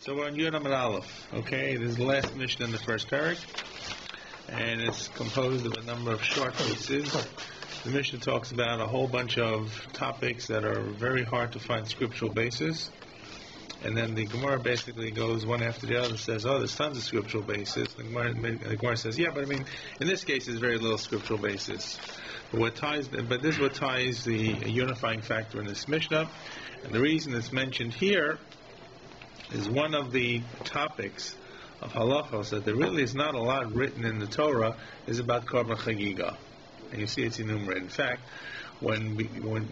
So we're on Yud Amud Aleph. Okay, this is the last mission in the first parak, and it's composed of a number of short pieces. The mission talks about a whole bunch of topics that are very hard to find scriptural basis, and then the Gemara basically goes one after the other and says, oh, there's tons of scriptural basis. The Gemara says, yeah, but I mean, in this case, there's very little scriptural basis. But this is what ties the unifying factor in this Mishnah, and the reason it's mentioned here is one of the topics of halachos that there really is not a lot written in the Torah is about Korban Chagigah, and you see it's enumerated. In fact,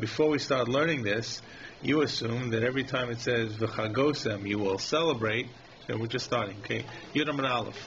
before we start learning this, you assume that every time it says v'chagosem, you will celebrate. So we're just starting, okay? Yud Amud Aleph.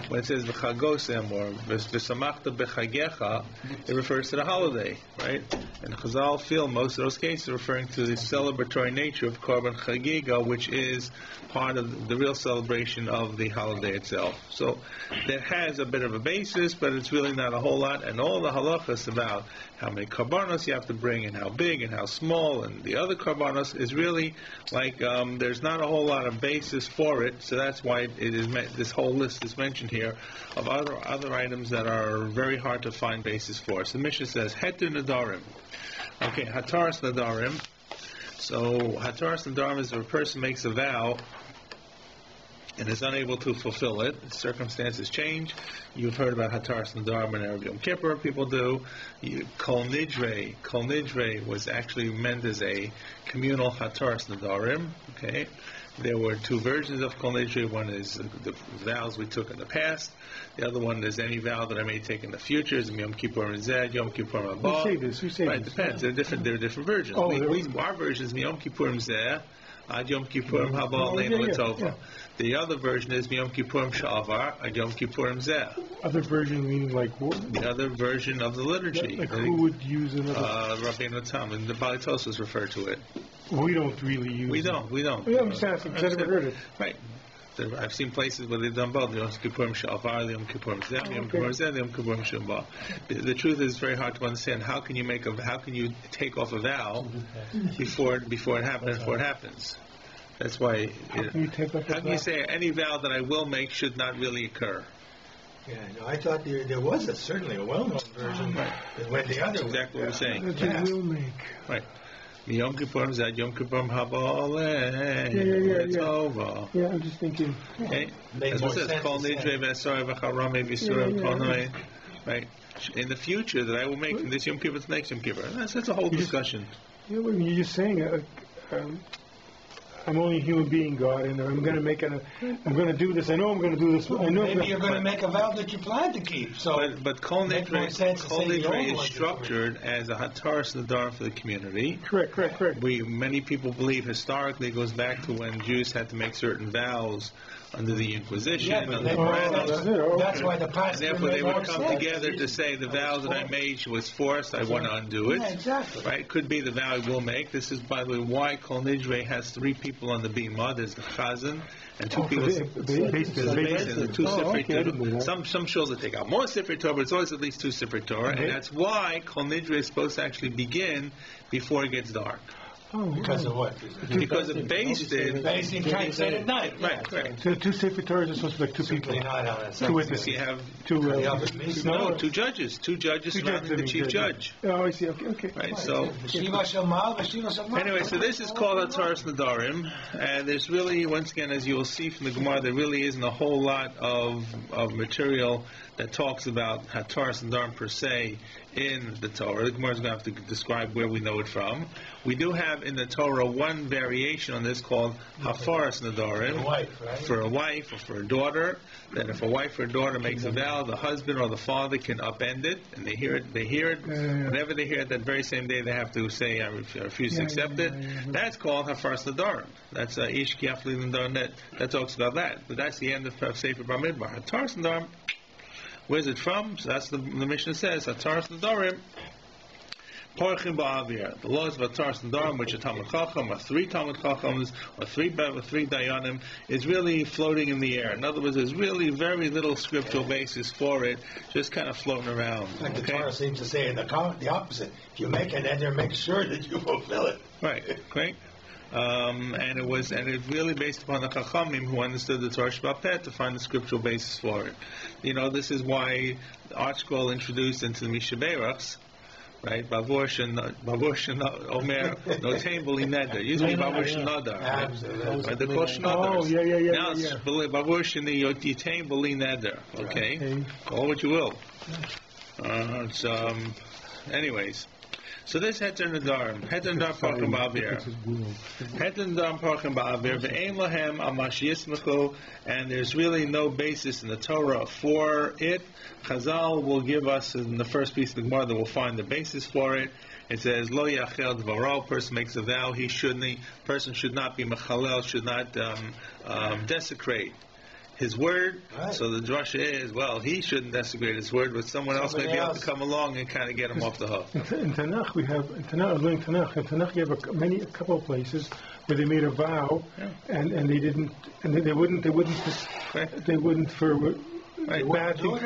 When it says v'chagosem or v'samachta b'chagecha, it refers to the holiday, right? And Chazal feel most of those cases are referring to the celebratory nature of Korban Chagigah, which is part of the real celebration of the holiday itself. So that has a bit of a basis, but it's really not a whole lot. And all the halachas about how many karbanos you have to bring and how big and how small and the other karbanos is really like there's not a whole lot of basis for it. So that's why it is this whole list is mentioned here of other items that are very hard to find basis for. So the Mishnah says Heter Nadarim. Okay, Hataras Nadarim. So Hataras Nadarim is if a person makes a vow and is unable to fulfill it. Circumstances change. You've heard about Hataras Nadarim and Erev Yom Kippur. People do. Kol Nidre was actually meant as a communal Hataras Nadarim. Okay. There were two versions of Kol Nidre. One is the vows we took in the past. The other one is any vow that I may take in the future. Is Yom Kippur and Zed, Yom Kippur and Abba. Who say right, this? Depends. There are different versions. Our version is Yom Kippur and Zed, Ad Yom Kippur Haba Leina L'Tova. The other version is Yom Kippur Sha'avar, Ad Yom Kippur Zeh. Other version meaning like what? The other version of the liturgy. Like who would use another? Rabbi Tam, and the BAYT was referred to it. We don't really use We don't. Yeah, I'm just asking because I never heard it. Right. I've seen places where they've done both. Yom Kippur Sha'avar, Yom Kippur Zeh, Yom Kippur Zeh, Yom Kippur Sha'avar. The truth is very hard to understand. How can you take off a vow before it happens? That's why. How can you say any vow that I will make should not really occur? Yeah, no, I thought there was certainly a well-known version that went the other way. Exactly what we're saying. That you will make. Right. Yom Kippur Zad, Yom Kippur Haba Leina. Yeah, I'm just thinking. Okay. As it says, Kol Nidre V'Asar V'Charame V'Yisur Konoi. Right. In the future, that I will make from this Yom Kippur to next Yom Kippur. That's a whole discussion. You're just saying. I'm only a human being, God, and I'm going to do this. I know I'm going to do this. I know maybe you're going to make a vow that you plan to keep. So, but Kol Nidre is structured as a Hataras Nadarim for the community. Correct. Many people believe historically it goes back to when Jews had to make certain vows under the Inquisition. Yeah, that's why the past. And therefore, they would come together to say the vow that I made was forced. I want to undo it. Yeah, exactly. Right? Could be the vow I will make. This is, by the way, why Kol Nidre has three people on the bima. There's the chazan and two people. Two Sifrei Torah. Some shuls that take out more Sifrei Torah, but it's always at least two Sifrei Torah, and that's why Kol Nidre is supposed to actually begin before it gets dark. Because of what? Because of based you can't say it at night. Right. So two Sefer Torahs are supposed to be like two people. Two witnesses. You have two judges. Two judges surrounding the chief judge. Oh, I see. Okay. Right. So anyway, so this is called Hataras Nadarim, and there's really, once again, as you will see from the Gemara, there really isn't a whole lot of material that talks about Hataras Nadarim per se in the Torah. The Gemara is going to have to describe where we know it from. We do have in the Torah one variation on this called Hafaras Nadarim for a wife or for a daughter. That if a wife or a daughter makes a vow, the husband or the father can upend it, and they hear it. Whenever they hear it that very same day, they have to say, I refuse to accept it. That's called Hafaras Nadarim. That's Ish Kiafli Nadarim. That talks about that. But that's the end of Sefer Bamidbar. Hataras Nadarim. Where's it from? So that's the Mishnah says, Hataras Nadarim, Porchim Ba'avir. The laws of Hataras Nadarim, which are Talmud Chacham, or three Talmud Chachams, or three Dayanim, is really floating in the air. In other words, there's really very little scriptural basis for it, just kind of floating around. Like the Torah seems to say the opposite. If you make an eder, make sure that you fulfill it. Right. and it's really based upon the Chachamim who understood the Torah Sheba'al Peh to find the scriptural basis for it. This is why the ArtScroll introduced into the Mishnah Berachs, right? Bavur Shena Omer Notein B'li Neder. Used to be Bavur Shenadar. Right? They're called Shenadars. Oh, yeah. Now it's Bavur Sheni Yotein B'li Neder. Okay? Call what you will. Anyways. So this Heter Nadarim. Heter Nadarim Parchim Ba'avir. Heter Nadarim Parchim Ba'avir. Ve'ein lahem al mash yismechu. And there's really no basis in the Torah for it. Chazal will give us, in the first piece of the Gemara, that we'll find the basis for it. It says, Lo yachel dvaro, person makes a vow, person should not be mechalel, should not desecrate his word. Right. So the drasha is, he shouldn't desecrate his word, but someone else may be able to come along and kind of get him off the hook. In Tanakh, in Tanakh you have a couple of places where they made a vow, and they didn't, and they wouldn't for. Right. Bad things.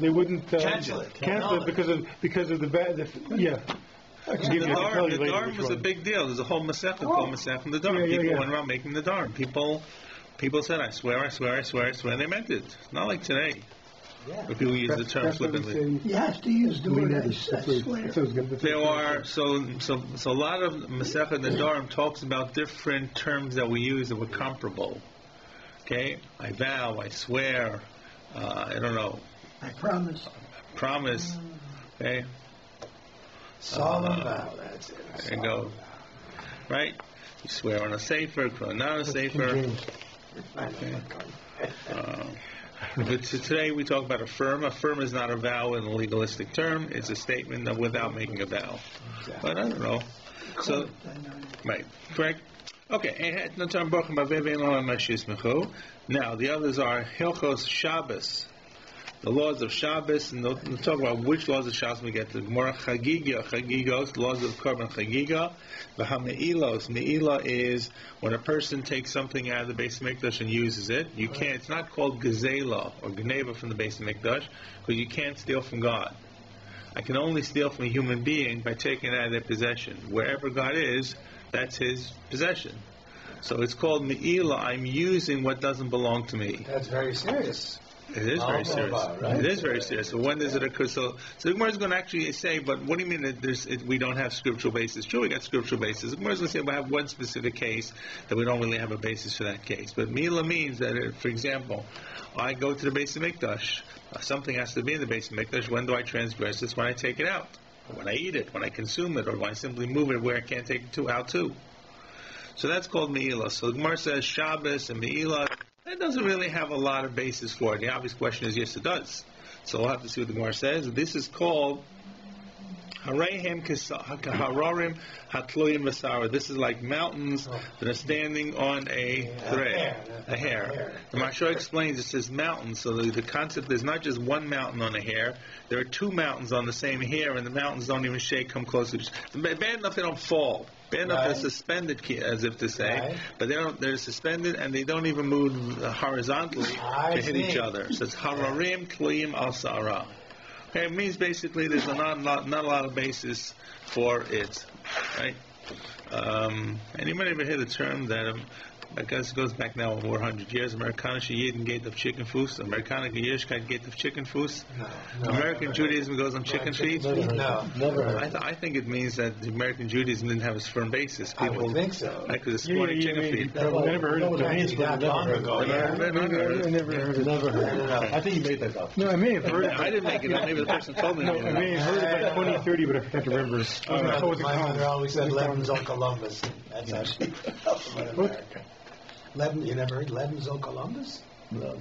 They wouldn't cancel it because of the bad. The Darm was a big deal. There's a whole Masechet called Masechet the Darm. People went around making the Darm. People said, I swear, and they meant it. It's not like today. Yeah. Where people use the term flippantly. You have to use the word I swear. There are so a lot of Masechet the Darm talks about different terms that we use that were comparable. Okay, I vow, I swear, I don't know. I promise. Okay. Solemn vow, that's it. There you go. Right? You swear on a sefer, not a sefer. Okay. But today we talk about affirm. Affirm is not a vow in a legalistic term. It's a statement of without making a vow. Exactly. But I don't know. So, right, correct. Okay, now the others are Hilchos Shabbos, the laws of Shabbos, and we'll talk about which laws of Shabbos we get to. Gemara Chagigos, laws of Korban Chagigah. V'hame'ilos, me'ilah is when a person takes something out of the Beis Mikdash and uses it. You can't. It's not called Gezela or Geneva from the Beis Mikdash, because you can't steal from God. I can only steal from a human being by taking it out of their possession. Wherever God is, that's his possession. So it's called me'ilah. I'm using what doesn't belong to me. That's very serious. It is very serious. Right? It is very serious. So when does it occur? So the Gemara is going to actually say, but what do you mean that we don't have scriptural basis? True, we got scriptural basis. The Gemara is going to say we have one specific case that we don't really have a basis for that case. But me'ilah means that, for example, I go to the Beis Mikdash. Something has to be in the Beis Mikdash. When do I transgress this? When I take it out. When I eat it, when I consume it, or when I simply move it where I can't take it out too. So that's called me'ilah. So the Gemara says Shabbos and me'ilah, that doesn't really have a lot of basis for it. The obvious question is, yes, it does. So we'll have to see what the Gemara says. This is called Harehem Kahararim Hatluyim Vasara. This is like mountains that are standing on a thread, a hair. The Mashal explains, it says mountains, so the concept is not just one mountain on a hair. There are two mountains on the same hair, and the mountains don't even shake, come close to each other. Bad enough they don't fall. Bad enough they're suspended, as if to say, but they're suspended and they don't even move horizontally to hit each other. So it's Hararim Tluyim Al Sa'ara. Okay, it means basically there's not a lot of basis for it, right? Anybody ever hear the term that I guess it goes back now over 100 years, Amerikanische Jeden geht auf chicken Fuß, Amerikanische Jüdischkeit geht auf chicken Fuß? No, American Judaism goes on chicken feet? No, never heard. I think it means that the American Judaism didn't have a firm basis. People, I would think so. Like the squatting chicken feet. I never heard of it. Never heard it. I think you made that up. No, I may have heard it. I didn't make it up. Maybe the person told me. No, I may have heard it by 2030, but I can't remember. My mother always said Levin's on Columbus. That's how she America. You never heard Levin's on Columbus? No.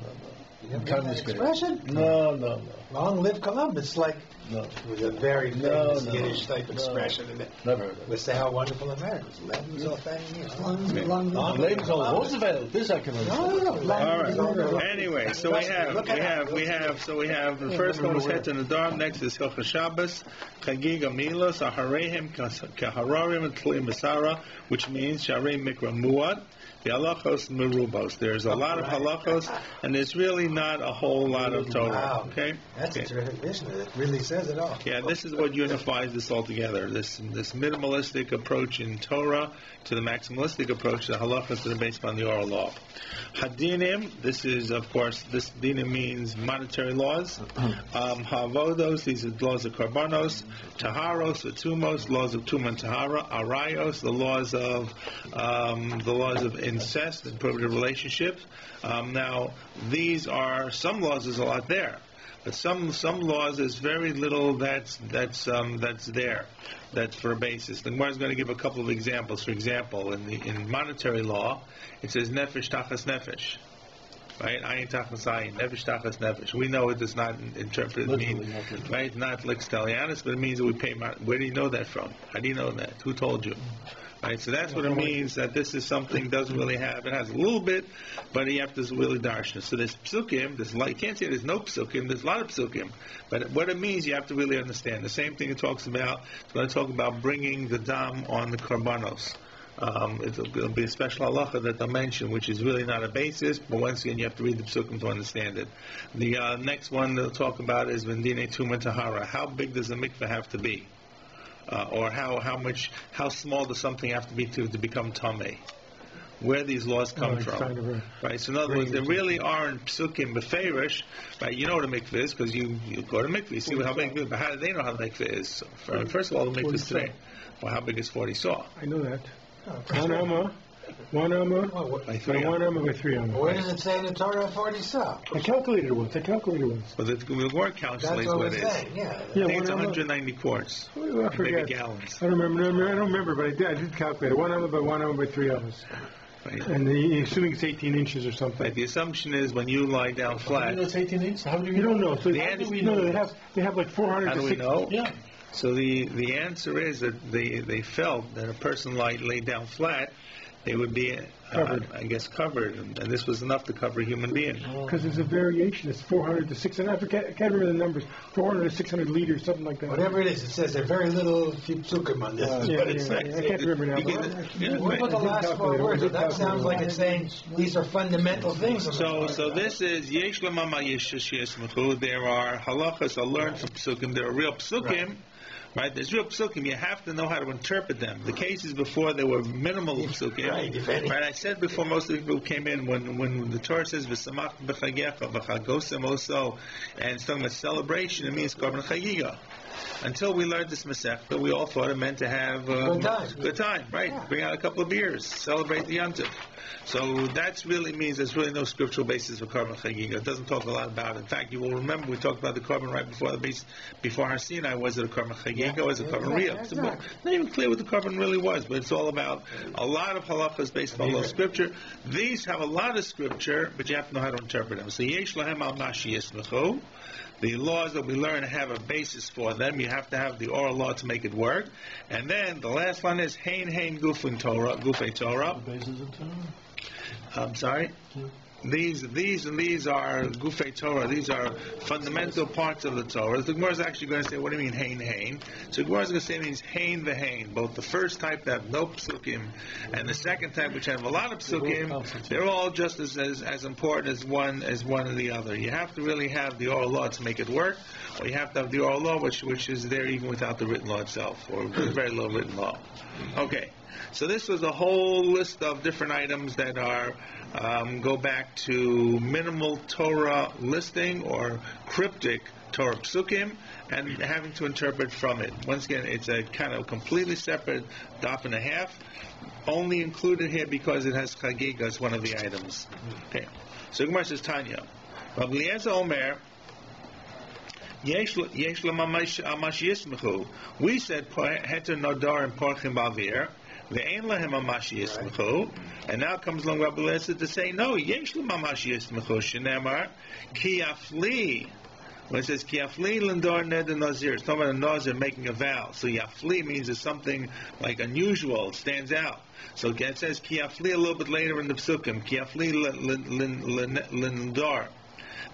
You never heard that expression? No. Long live Columbus, like it was a very famous Yiddish type expression. Never heard it. We say how wonderful America is. Levin's all famous. Long live Roosevelt. This I can understand. All right. Anyway, so we have the first one was Het and Adar. Next is Hilchos Shabbos, Chagigah Milos, Aharehem Kahararim Tluyim Basara, which means Sharei Mikra Muad. The halachos merubos. There's a lot of halachos, and there's really not a whole lot of Torah. Wow. Okay? That's Okay. a terrific mission. It really says it all. Yeah, this is what unifies this all together. This minimalistic approach in Torah to the maximalistic approach, the halachas that are based on the oral law. Hadinim, this is, of course, this dinim means monetary laws. Havodos, these are laws of karbanos. Taharos, the tumos, laws of tum and tahara. Arayos, the laws of incest and prohibited relationships. Now, these are, some laws, there's a lot there. But some laws, there's very little that's there, that's for a basis. The Gemara is going to give a couple of examples. For example, in monetary law, it says nefesh tachas nefesh, right? Ayin tachas ayin, nefesh tachas nefesh. We know it does not interpret it mean, right? Not lextalianus, but it means that we pay. Where do you know that from? How do you know that? Who told you? Right, so that's what it means, that this is something doesn't really have. It has a little bit, but you have to really darshan. So there's psukim, you can't say there's no psukim, there's a lot of psukim. But what it means, you have to really understand. The same thing it talks about, it's going to talk about bringing the dam on the karbanos. It'll be a special halacha that they'll mention, which is really not a basis, but once again, you have to read the psukim to understand it. The next one they'll talk about is Vendine Tuma Tahara. How big does the mikveh have to be? Or how small does something have to be to become tamei? Where these laws come from, right? So in other words, there really aren't psukim beferish, right? You know what a mikveh is because you go to mikveh, you see how big. But how do they know how the mikveh is? So first of all, the mikveh is today. Well, how big is 40 saw? I know that. One amma by 3 amma. One amma by 3 amma. Where does it say in the Torah 40 saw? I calculated it once. But the word calculates what it is. Saying, yeah. I think it's 190 quarts. Well, I forget. Maybe gallons. I don't remember, but I did calculate it. 1 amma by 3 ammas. Right. And assuming it's 18 inches or something. Right. The assumption is when you lie down flat. That's 18 inches? How do You don't know. So The answer- we know they have like 400 How to do we 6. know? Yeah. So the answer is that they felt that a person laid down flat, they would be, covered, and this was enough to cover a human being. Because there's a variation. It's 400 to 600. I can't remember the numbers. 400 to 600 liters, something like that. Whatever it is, it says there's very little psukim on this. I can't remember now. What about the last 4 words? That sounds like it's saying these are fundamental things. So this is yesh lamama yesh yesmechu. There are halachas are learned from psukim. There are real psukim. Right, there's real psukim. You have to know how to interpret them. The cases before there were minimal psukim. Right, I said before, most of the people came in when the Torah says v'samach b'chagecha v'chagosem also, and it's talking about celebration. It means korban chagigah. Until we learned this Masechta, we all thought it meant to have good time, right? Yeah. Bring out a couple of beers, celebrate the Yontif. So that really means there's really no scriptural basis for korban chagigah. It doesn't talk a lot about it. In fact, you will remember we talked about the korban right before the base, before Har Sinai. Was it a korban chagigah? Was it a korban riyah? So not even clear what the korban really was, but it's all about a lot of halachas based on low scripture. These have a lot of scripture, but you have to know how to interpret them. So yesh lahem al mashi yismechu. The laws that we learn have a basis for them. You have to have the oral law to make it work. And then the last one is hein gufei Torah. I'm sorry? These are gufei Torah. These are fundamental parts of the Torah. The Gemara is actually going to say, what do you mean hein? So the Gemara is going to say it means hein v'hein. Both the first type that have no psukim and the second type which have a lot of psukim, they're all just as important as one or the other. You have to really have the oral law to make it work, or you have to have the oral law which is there even without the written law itself, or very low written law. Okay. So this was a whole list of different items that are go back to minimal Torah listing or cryptic Torah psukim and having to interpret from it. Once again, it's a kind of completely separate daf and a half, only included here because it has Chagigah as one of the items. Okay. So Gemara says Tanya, Rabbi Eliezer Omer. We said heter nodar and porchim bavir. And now comes along Rabbi Eliezer to say, no, yesh l'mamash yismechu shenemar ki yafli. When it says ki yafli l'ndor neder nazir, it's talking about a nazir making a vow. So yafli means it's something like unusual, it stands out. So it says ki yafli a little bit later in the psukim, ki yafli l'ndor.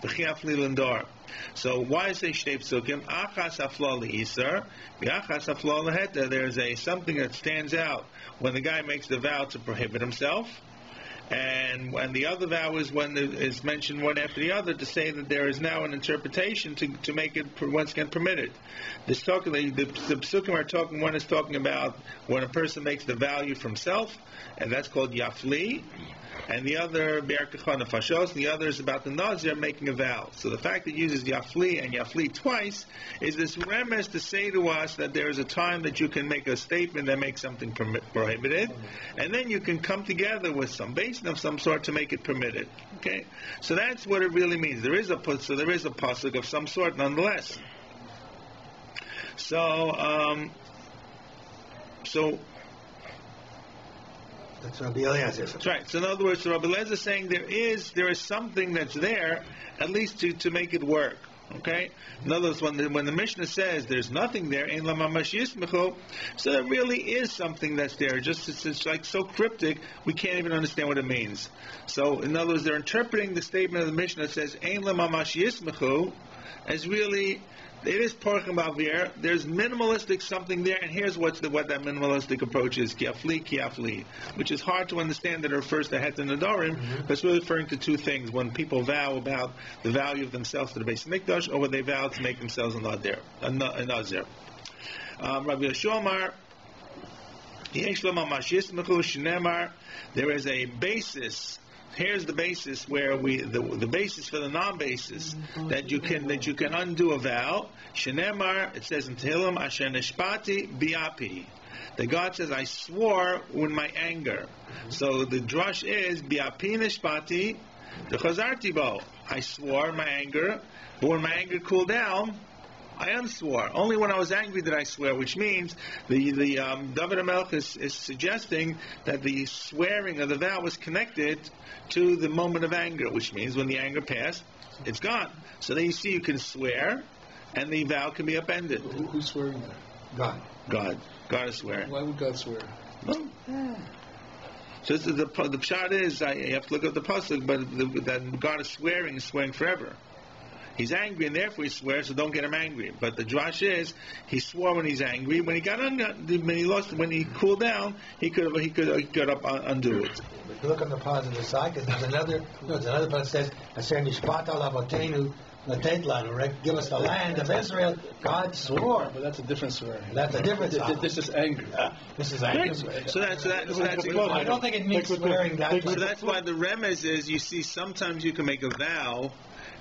B'chiafli l'ndor. So why is they shtei psukim? Achas afla le'isar, v'achas afla le'heter. There's something that stands out when the guy makes the vow to prohibit himself, And the other vow is when is mentioned one after the other to say that there is now an interpretation to make it once again permitted. The psukim are talking. One is talking about when a person makes the value from self, and that's called yafli. And the other, Be'er Fashos, the other is about the Nazir making a vow. So the fact that it uses Yafli and Yafli twice is this remiss to say to us that there is a time that you can make a statement that makes something prohibited, and then you can come together with some basin of some sort to make it permitted. Okay? So that's what it really means. There is a pasuk of some sort nonetheless. So, That's Rabbi Eliezer. That's right. So in other words, Rabbi Eliezer is saying there is something that's there, at least to make it work. Okay? In other words, when the Mishnah says there's nothing there, ein la mamash yismechu, so there really is something that's there. Just it's like so cryptic, we can't even understand what it means. So in other words, they're interpreting the statement of the Mishnah that says ein la mamash yismechu as really. It is Porchim Avir. There's minimalistic something there, and here's what that minimalistic approach is: kiafli, which is hard to understand that it refers to het and nadarim, but it's really referring to two things: when people vow about the value of themselves to the Beis Mikdash, or when they vow to make themselves a nazir. Rabbi Yeshua there is a basis. Here's the basis where the basis for the non-basis that you can undo a vow. Shenemar, it says in Tehillim, Asher neshpati biapi. The God says, I swore in my anger. So the drush is biapi neshpati, the chazarti bo. I swore in my anger, but when my anger cooled down, I unswore. Only when I was angry did I swear, which means the David HaMelech is suggesting that the swearing of the vow was connected to the moment of anger, which means when the anger passed, it's gone. So then you see you can swear, and the vow can be upended. Who's swearing there? God. God is swearing. Why would God swear? Well, so the pshat is, you have to look at the pasuk, but that God is swearing forever. He's angry, and therefore he swears, so don't get him angry. But the drash is, he swore when he's angry. When he when he cooled down, he could undo it. If you look on the positive side, because there's another part that says, "Asher nishpat al avotenu latet lanu," right? Give us the land of Israel. God swore. But that's a different swearing. That's a different side. This is anger. This is anger. So that's I don't think it means swearing that. So that's why the remez is, you see, sometimes you can make a vow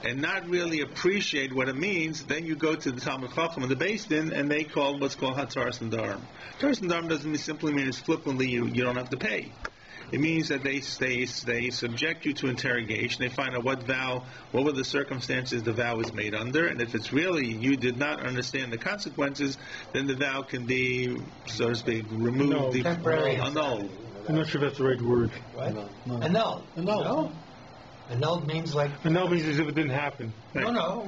and not really appreciate what it means. Then you go to the Talmud Chacham and the Beis Din, and they call what's called Hataras Nadarim. Hataras Nadarim doesn't simply mean it's flippantly you don't have to pay. It means that they subject you to interrogation. They find out what were the circumstances the vow was made under, and if it's really you did not understand the consequences, then the vow can be, so to speak, removed, annulled. I'm not sure that's the right word. What? Annulled. Annulled means like... Annulled means as if it didn't happen. No.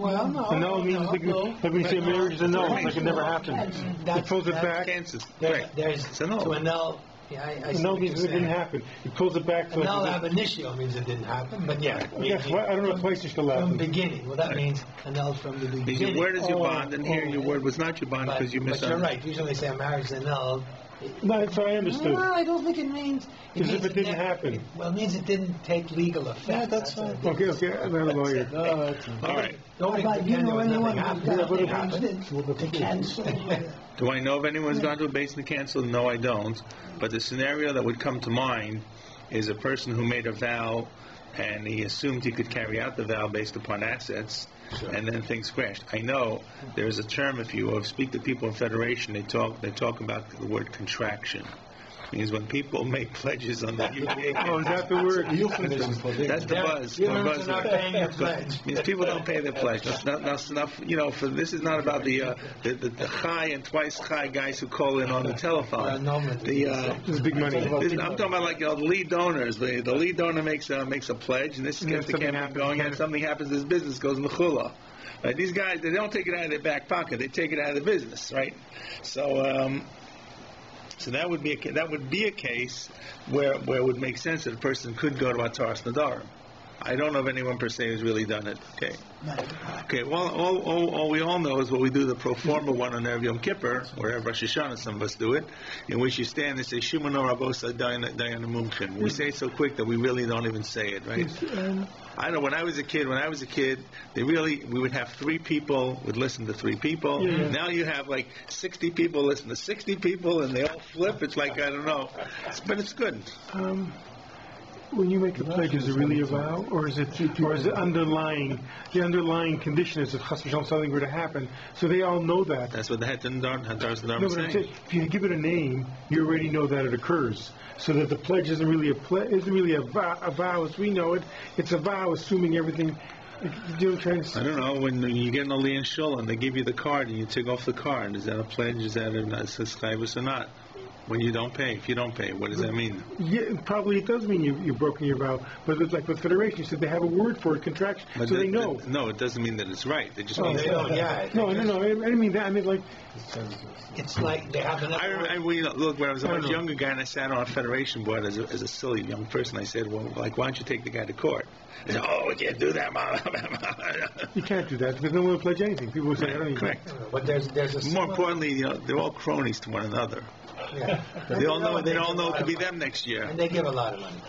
Annulled means like we say marriage is annulled, like it never happened. It pulls it back. There's to annul... Annul means it didn't happen. It pulls it back. Annul ab initio means it didn't happen, but yeah. Yes, I don't know twice it's still happened. From the beginning. Well, that means annulled from the beginning. Your word is your bond, and here your word was not your bond because you misunderstood. But you're right. Usually they say a marriage is annulled. No, that's what I understood. No, I don't think it means... As if it didn't happen. Well, it means it didn't take legal effect. Yeah, that's fine. Okay, I'm not a lawyer. No, that's fine. All right. Nobody can know anyone happened. To cancel. Do I know if anyone's gone to a base and canceled? No, I don't. But the scenario that would come to mind is a person who made a vow and he assumed he could carry out the vow based upon assets, and then things crashed. I know there's a term, if you speak to people in Federation, they talk about the word contraction. It means when people make pledges on the UPA. Oh, is that the word? That's the buzz. You're not paying your pledge. Means people don't pay their pledge. That's enough. This is not about the chai and twice chai guys who call in on the telephone. This is big money. I'm talking about like the lead donors. The lead donor makes a pledge, and this gets the campaign going, and something happens, his business goes in the chula. Right? These guys, they don't take it out of their back pocket; they take it out of the business, right? So that would be a case where it would make sense that a person could go to Ataras Nadarim. I don't know of anyone per se who's really done it. Okay. Okay. Well, all we all know is what we do the pro forma one on Erev Yom Kippur, or Erev Rosh Hashanah. Some of us do it, in which you stand and say Shimon Rabosa Dayana Mumchim. We say it so quick that we really don't even say it, right? I know when I was a kid, we would have 3 people would listen to 3 people. Yeah. Now you have like 60 people listen to 60 people, and they all flip. It's like I don't know, but it's good. When you make a pledge, is it really a vow, or is it underlying? The underlying condition is if Chas v'Shalom something were to happen, so they all know that. That's what the Hataras Nedarim No, but I'm saying, if you give it a name, you already know that it occurs. So that the pledge isn't really a vow as we know it. It's a vow, assuming everything. You know what I'm trying to say? I don't know, when you get an Aliyah Shul and they give you the card and you take off the card, is that a pledge? Is that a chayvus or not? When you don't pay, if you don't pay, what does that mean? Yeah, probably it does mean you've broken your vow. But it's like with Federation, you said they have a word for it, contraction, But so they know. No, it doesn't mean that it's right. It just Oh, means They don't, yeah. No, I didn't mean that. I mean, like, It's like they have another Look, when I was a I much know. younger guy and I sat on a Federation board as a silly young person, I said, well, like, why don't you take the guy to court? They said, oh, we can't do that, Mom. you can't do that because no one will pledge anything. People will say, I don't even. Correct. But there's a More similar, importantly, they're all cronies to one another. yeah. They all know give it a lot could of be money. them next year. And they give a lot of money.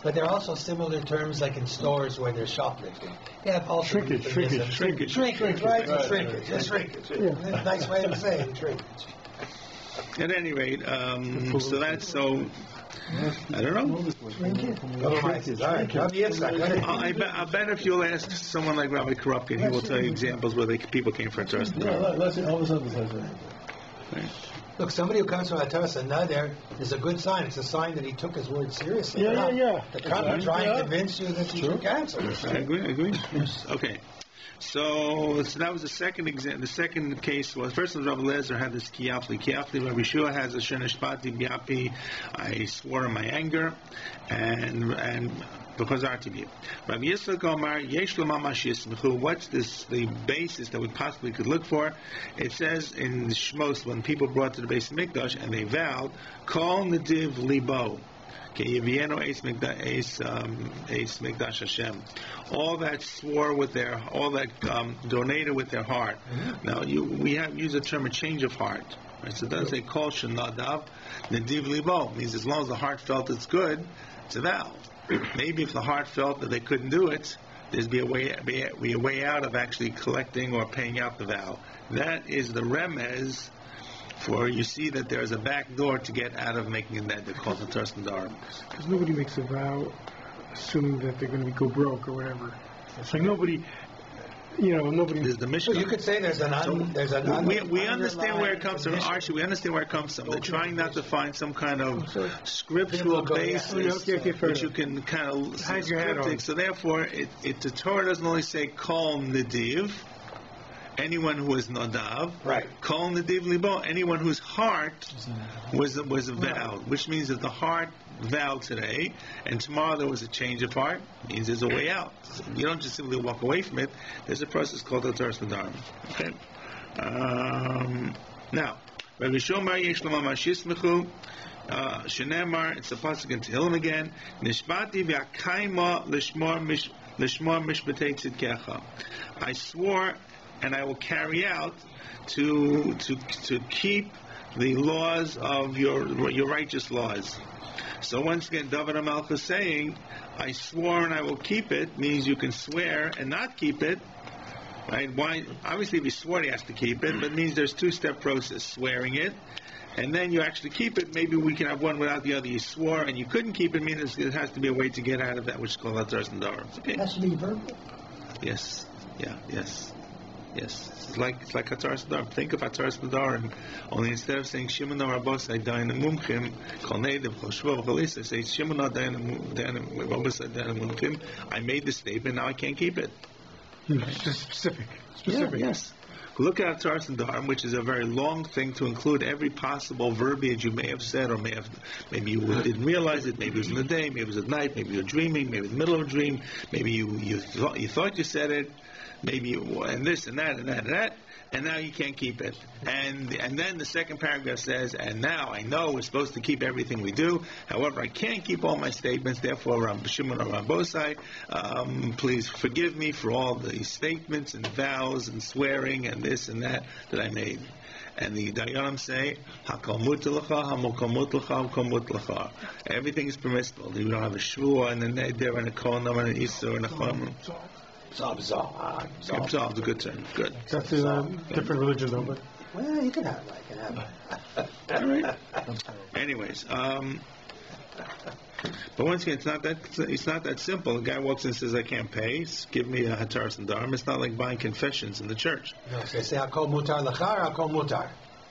But there are also similar terms like in stores where they're shoplifting. They have also Shrinkage. right? Shrinkage. That's shrinkage. Yeah. Nice way to say it, shrinkage. At any rate, so that's so. I don't know. I bet if you'll ask someone like Rabbi Korupkin, he will tell you examples where people came for a trust. Look, somebody who comes from Ataras Nader is a good sign. It's a sign that he took his word seriously. Yeah. To come and try and convince you that you should cancel. I agree. Okay. So that was the second example. The second case was, first of all, Rabbi Lezer had this Kiafli. Rabbi Shua has a Sheneshpati Biapi. I swore in my anger, and because RTB. Rabbi Yitzchak Omar, Yesh L'mamash Yismechu. What's the basis that we possibly could look for? It says in Shmos, when people brought to the base of Mikdash and they vowed, Kol Nediv Libo. All that swore with donated with their heart. Now we use the term a change of heart. Right? So it doesn't say kol shenadav nediv libo. It means as long as the heart felt it's good, it's a vow. Maybe if the heart felt that they couldn't do it, there's be a way out of actually collecting or paying out the vow. That is the remez. For you see that there's a back door to get out of making a neder called the Hataras Nedarim. Because nobody makes a vow assuming that they're going to go broke or whatever. It's like nobody. There's the Mishnah. Well, you could say there's an we understand where it comes from, Archie. We understand where it comes from. They're trying not to find some kind of scriptural basis which you can kind of hide your hat on. So therefore, the Torah doesn't only say kol nediv, anyone who is nadav, right? Kol nediv libo, anyone whose heart was vowed, which means that the heart vowed today, and tomorrow there was a change of heart, means there's a way out. So you don't just simply walk away from it. There's a process called the Hataras Nedarim. Okay. Now, Rabbi Shomar Yesh L'mamash Yismechu. Shenemar, it's a pasuk in Tehillim again. Nishbati v'akaima l'shmor mishpatei tzidkecha. I swore, and I will carry out to keep the laws of your righteous laws. So once again, David HaMelech is saying, I swore and I will keep it, means you can swear and not keep it. Right? Why? Obviously, if he swore, he has to keep it, but it means there's two-step process: swearing it, and then you actually keep it. Maybe we can have one without the other. You swore and you couldn't keep it, means it has to be a way to get out of that, which is called Hataras Nedarim. Okay? It has to be verbal. Yes. Yeah. Yes. It's like Hataras Nedarim. Think of Hataras Nedarim. Only instead of saying Shimon Rabos Dayan Mumchim Kol Neidim Kol Shvov Kol Isa, say Shimon Rabos Dayan Mumchim. I made the statement. Now I can't keep it. Just specific. Yeah, yes. Look at Hataras Nedarim, which is a very long thing to include every possible verbiage you may have said, or maybe you didn't realize it. Maybe it was in the day, maybe it was at night, maybe you were dreaming, maybe in the middle of a dream, maybe you thought you said it. Maybe and this and that and that and that. and now you can't keep it. And then the second paragraph says, and now I know we're supposed to keep everything we do. However, I can't keep all my statements. Therefore, Shimon Rabosai, please forgive me for all the statements and vows and swearing and this and that I made. And the Dayanim say, Hakol mutar lecha, hamokol mutar lecha, hakol mutar lecha. Everything is permissible. You don't have a shvua and a neder and a konam and an isur and a chom. Absol. Absol is a good term. Good. That's a different religion, though. But Well, you can have it. You can have it. All right. Anyways, but once again, it's not that simple. The guy walks in and says, I can't pay. Give me a hataras and dharma. It's not like buying confessions in the church. No, so they say, Hakol mutar lecha or Hakol mutar?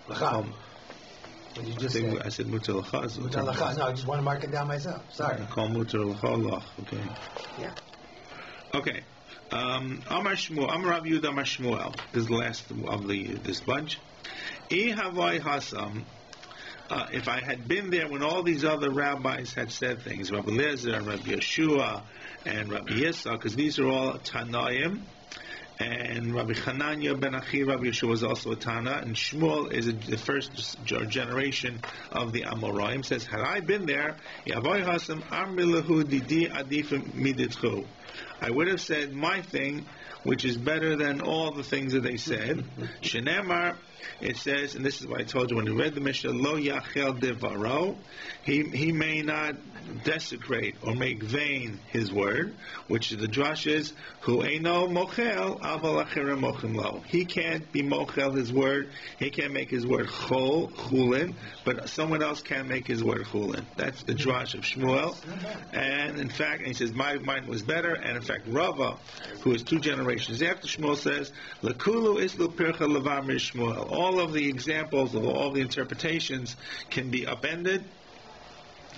Lecha. What did you just say? I said mutar lecha. Mutar lecha. No, I just want to mark it down myself. Sorry. Call mutar lecha lach. Okay. Yeah. Okay. Amar Shmuel. Amar Rabbi Yehuda Amar Shmuel. This is the last of this bunch. I havai hasam. If I had been there when all these other rabbis had said things, Rabbi Lezer and Rabbi Yeshua and Rabbi Yisra, because these are all Tanaim, and Rabbi Hananya ben Achi, Rabbi Yeshua was also a Tana, and Shmuel is the first generation of the Amoraim, says, had I been there, Yavai Hasam Amrilahu Didi Adifim Miditchu. I would have said my thing, which is better than all the things that they said. Shenemar, it says, and this is what I told you when we read the Mishnah, Lo Yachel Devaro, he may not desecrate or make vain his word, which the drush is, Hu Eino Mochel, Aval Achere Mochim Lo. He can't be Mochel his word, he can't make his word Chulin, but someone else can make his word Chulin. That's the drush of Shmuel. And in fact, he says, mine was better, and in fact, Rava, who is 2 generations after Shmuel, says, Lekulu Islu Pircha Levar Shmuel. All of the examples of all the interpretations can be upended,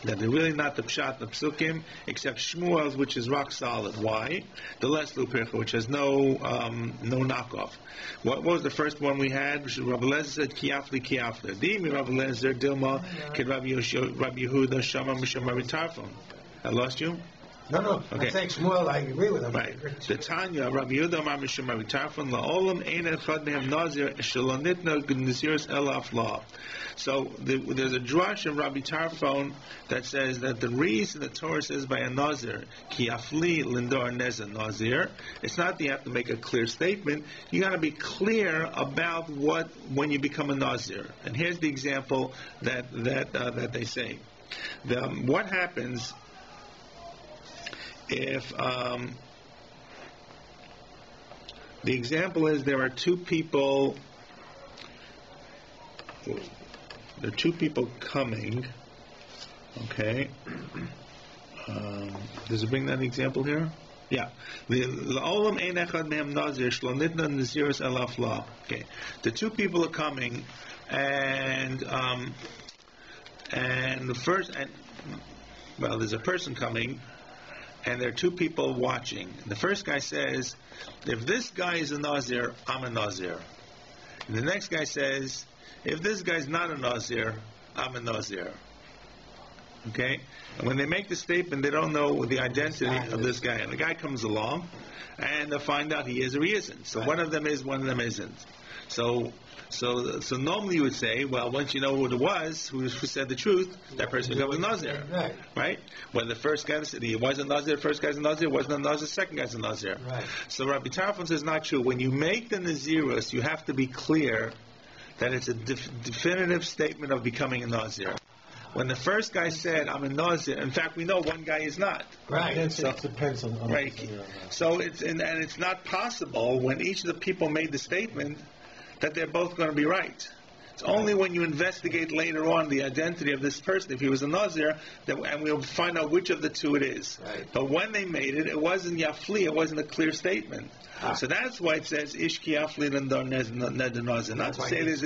that they're really not the pshat, the psukim, except Shmuel's, which is rock solid. Why? The Leslu Pircha, which has no knockoff. What was the first one we had? Rabbi Lezer said, Kiafli, Kiafli. Dimi Rabbi Lezer, Dilma, Kid Rabbi Yehuda, Shama, Misham, Rabbi Tarfon. I lost you? No. Okay. I think Shmuel, I agree with him. Right. The Tanya, Rabbi Yehuda, Amar Misham, Rabbi Tarfon, La'olam, Ein Echad Mehem Nazir, Shalonitna, G'Naziris Elaf La. So there's a drush of Rabbi Tarfon that says that the reason the Torah says by a Nazir, Ki Afli Lindor Neza Nazir, it's not that you have to make a clear statement, you got to be clear about when you become a Nazir. And here's the example that they say. What happens if the example is there are two people coming, okay, does it bring that example here? Yeah. Okay. The two people are coming, and the first, there's a person coming, and there are two people watching. The first guy says, if this guy is a Nazir, I'm a Nazir. And the next guy says, if this guy's not a Nazir, I'm a Nazir. Okay? And when they make the statement, they don't know the identity of this guy. And the guy comes along, and they'll find out he is or he isn't. So one of them is, one of them isn't. So normally you would say, well, once you know who it was, who said the truth, that person becomes a Nazir. Right? When the first guy said he wasn't a Nazir, the first guy's a Nazir, wasn't a Nazir, the second guy's a Nazir. Right. So Rabbi Tarfon says not true. When you make the Nazirus, you have to be clear that it's a definitive statement of becoming a Nazir. When the first guy said, I'm a Nazir, in fact, we know one guy is not. Right. So it depends on right. So it's not possible when each of the people made the statement that they're both going to be right. It's only when you investigate later on the identity of this person, if he was a Nazir, and we'll find out which of the two it is. Right. But when they made it, it wasn't Yafli, it wasn't a clear statement. So that's why it says Ishki Yafli Lindor Neder Nazir. Not to say there's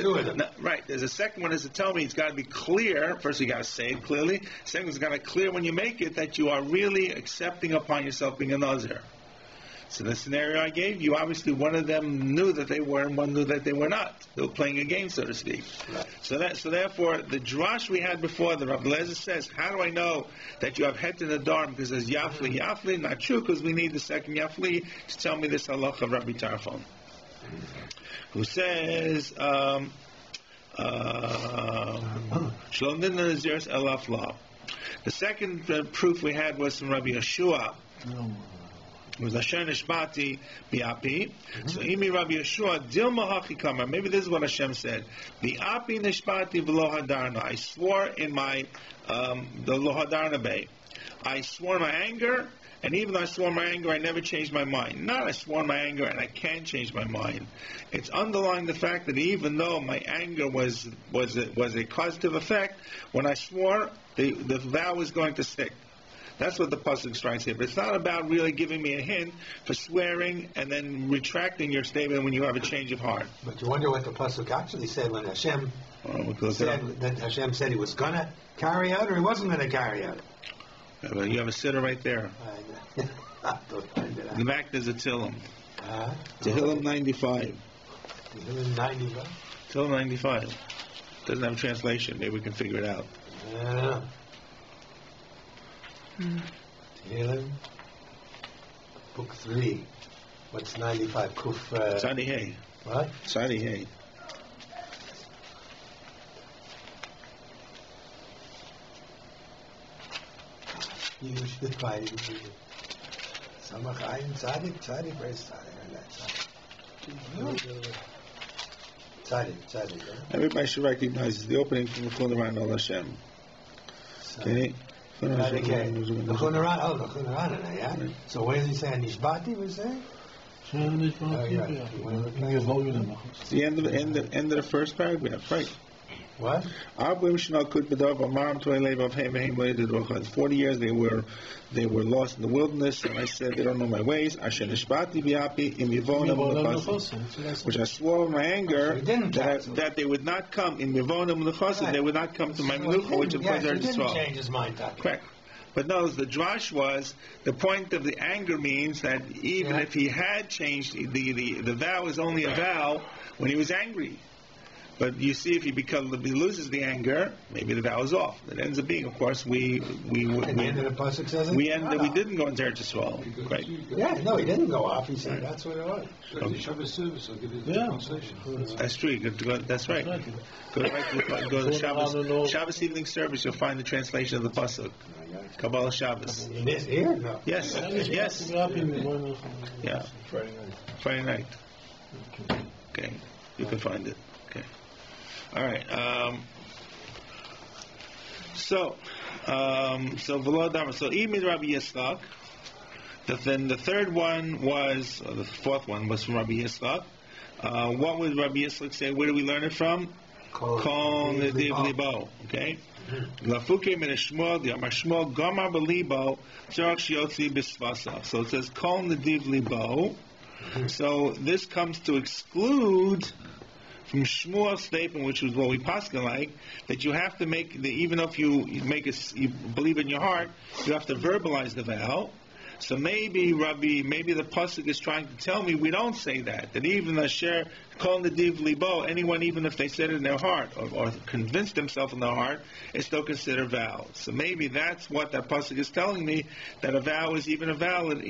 right. There's a second one is to tell me it's got to be clear. First, you got to say it clearly. Second, it's got to be clear when you make it that you are really accepting upon yourself being a Nazir. So the scenario I gave you, obviously one of them knew that they were and one knew that they were not. They were playing a game, so to speak. Right. So therefore, the drash we had before, the Rabbi Lezer says, how do I know that you have het in the darm? Because there's Yafli. Not true, because we need the second Yafli to tell me this halacha of Rabbi Tarfon. who says, Shalom din naziris elaf la. The second proof we had was from Rabbi Yeshua. It was Asher Nishbati Bi'api. So Imi Rabbi Yeshua Dilma Hachikama. Maybe this is what Hashem said. Bi'api Nishbati V'lo Hadarna. I swore in my the Lo Hadarna Bay. I swore in my anger, and even though I swore in my anger, I never changed my mind. Not I swore in my anger and I can't change my mind. It's underlying the fact that even though my anger was a causative effect, when I swore, the vow was going to stick. That's what the pasuk strikes here. But it's not about really giving me a hint for swearing and then retracting your statement when you have a change of heart. But you wonder what the pasuk actually said when Hashem said he was going to carry out or he wasn't going to carry out. You have a sitter right there. In the back there's a Tehillim. Tehillim 95. Tehillim 95? Tehillim 95. Doesn't have a translation. Maybe we can figure it out. Tehillim, book 3. What's 95? Kuf. Tzadi Hey. What? Tzadi Hey. You should find it. Samach Ayin Tzadik, where's Tzadik? Tzadik. Everybody should recognize the opening from the Chunaran Al Hashem. Okay? The Chunaran, yeah? So where is he saying? Nishbati, we say? It's the end of the first paragraph, right? What? 40 years they were lost in the wilderness, and I said they don't know my ways. Which I swore in my anger that they would not come in Mivonim L'chosim, they would not come to my Menucha, which of course are didn't change his mind. Correct. But notice the drash was the point of the anger means that even if he had changed the vow is only a vow when he was angry. But you see, if he loses the anger, maybe the vow is off. It ends up being, of course, we didn't go into Eretz Yisrael, right? Yeah, no, he didn't go off. He said that's what it was. Okay. Shabbos service, I'll give you the translation. That's true. That's right. Go to the Shabbos evening service. You'll find the translation of the pasuk. Kabbalah Shabbos. In this here? No. Yes. Yeah. Friday night. Okay. You can find it. Okay. All right. So Volodama. So Imid Rabbi Yitzchak. Then the third one was, or the fourth one was from Rabbi Yitzchak. What would Rabbi Yitzchak say? Where do we learn it from? Kol Nediv Libo. Okay. Lafuke min Shmuel, the Amar Shmuel Gamar Belibo Tzarach Shiotzi Bisvasa. So it says Kol Nediv Libo. So this comes to exclude from Shmuel's statement, which was what we paskin like, that you have to make even if you you believe in your heart, you have to verbalize the vow. So maybe the pasuk is trying to tell me we don't say that even Asher Kol Nediv Libo, anyone even if they said it in their heart or convinced themselves in their heart, is still considered vow. So maybe that's what that pasuk is telling me, that a vow is even valid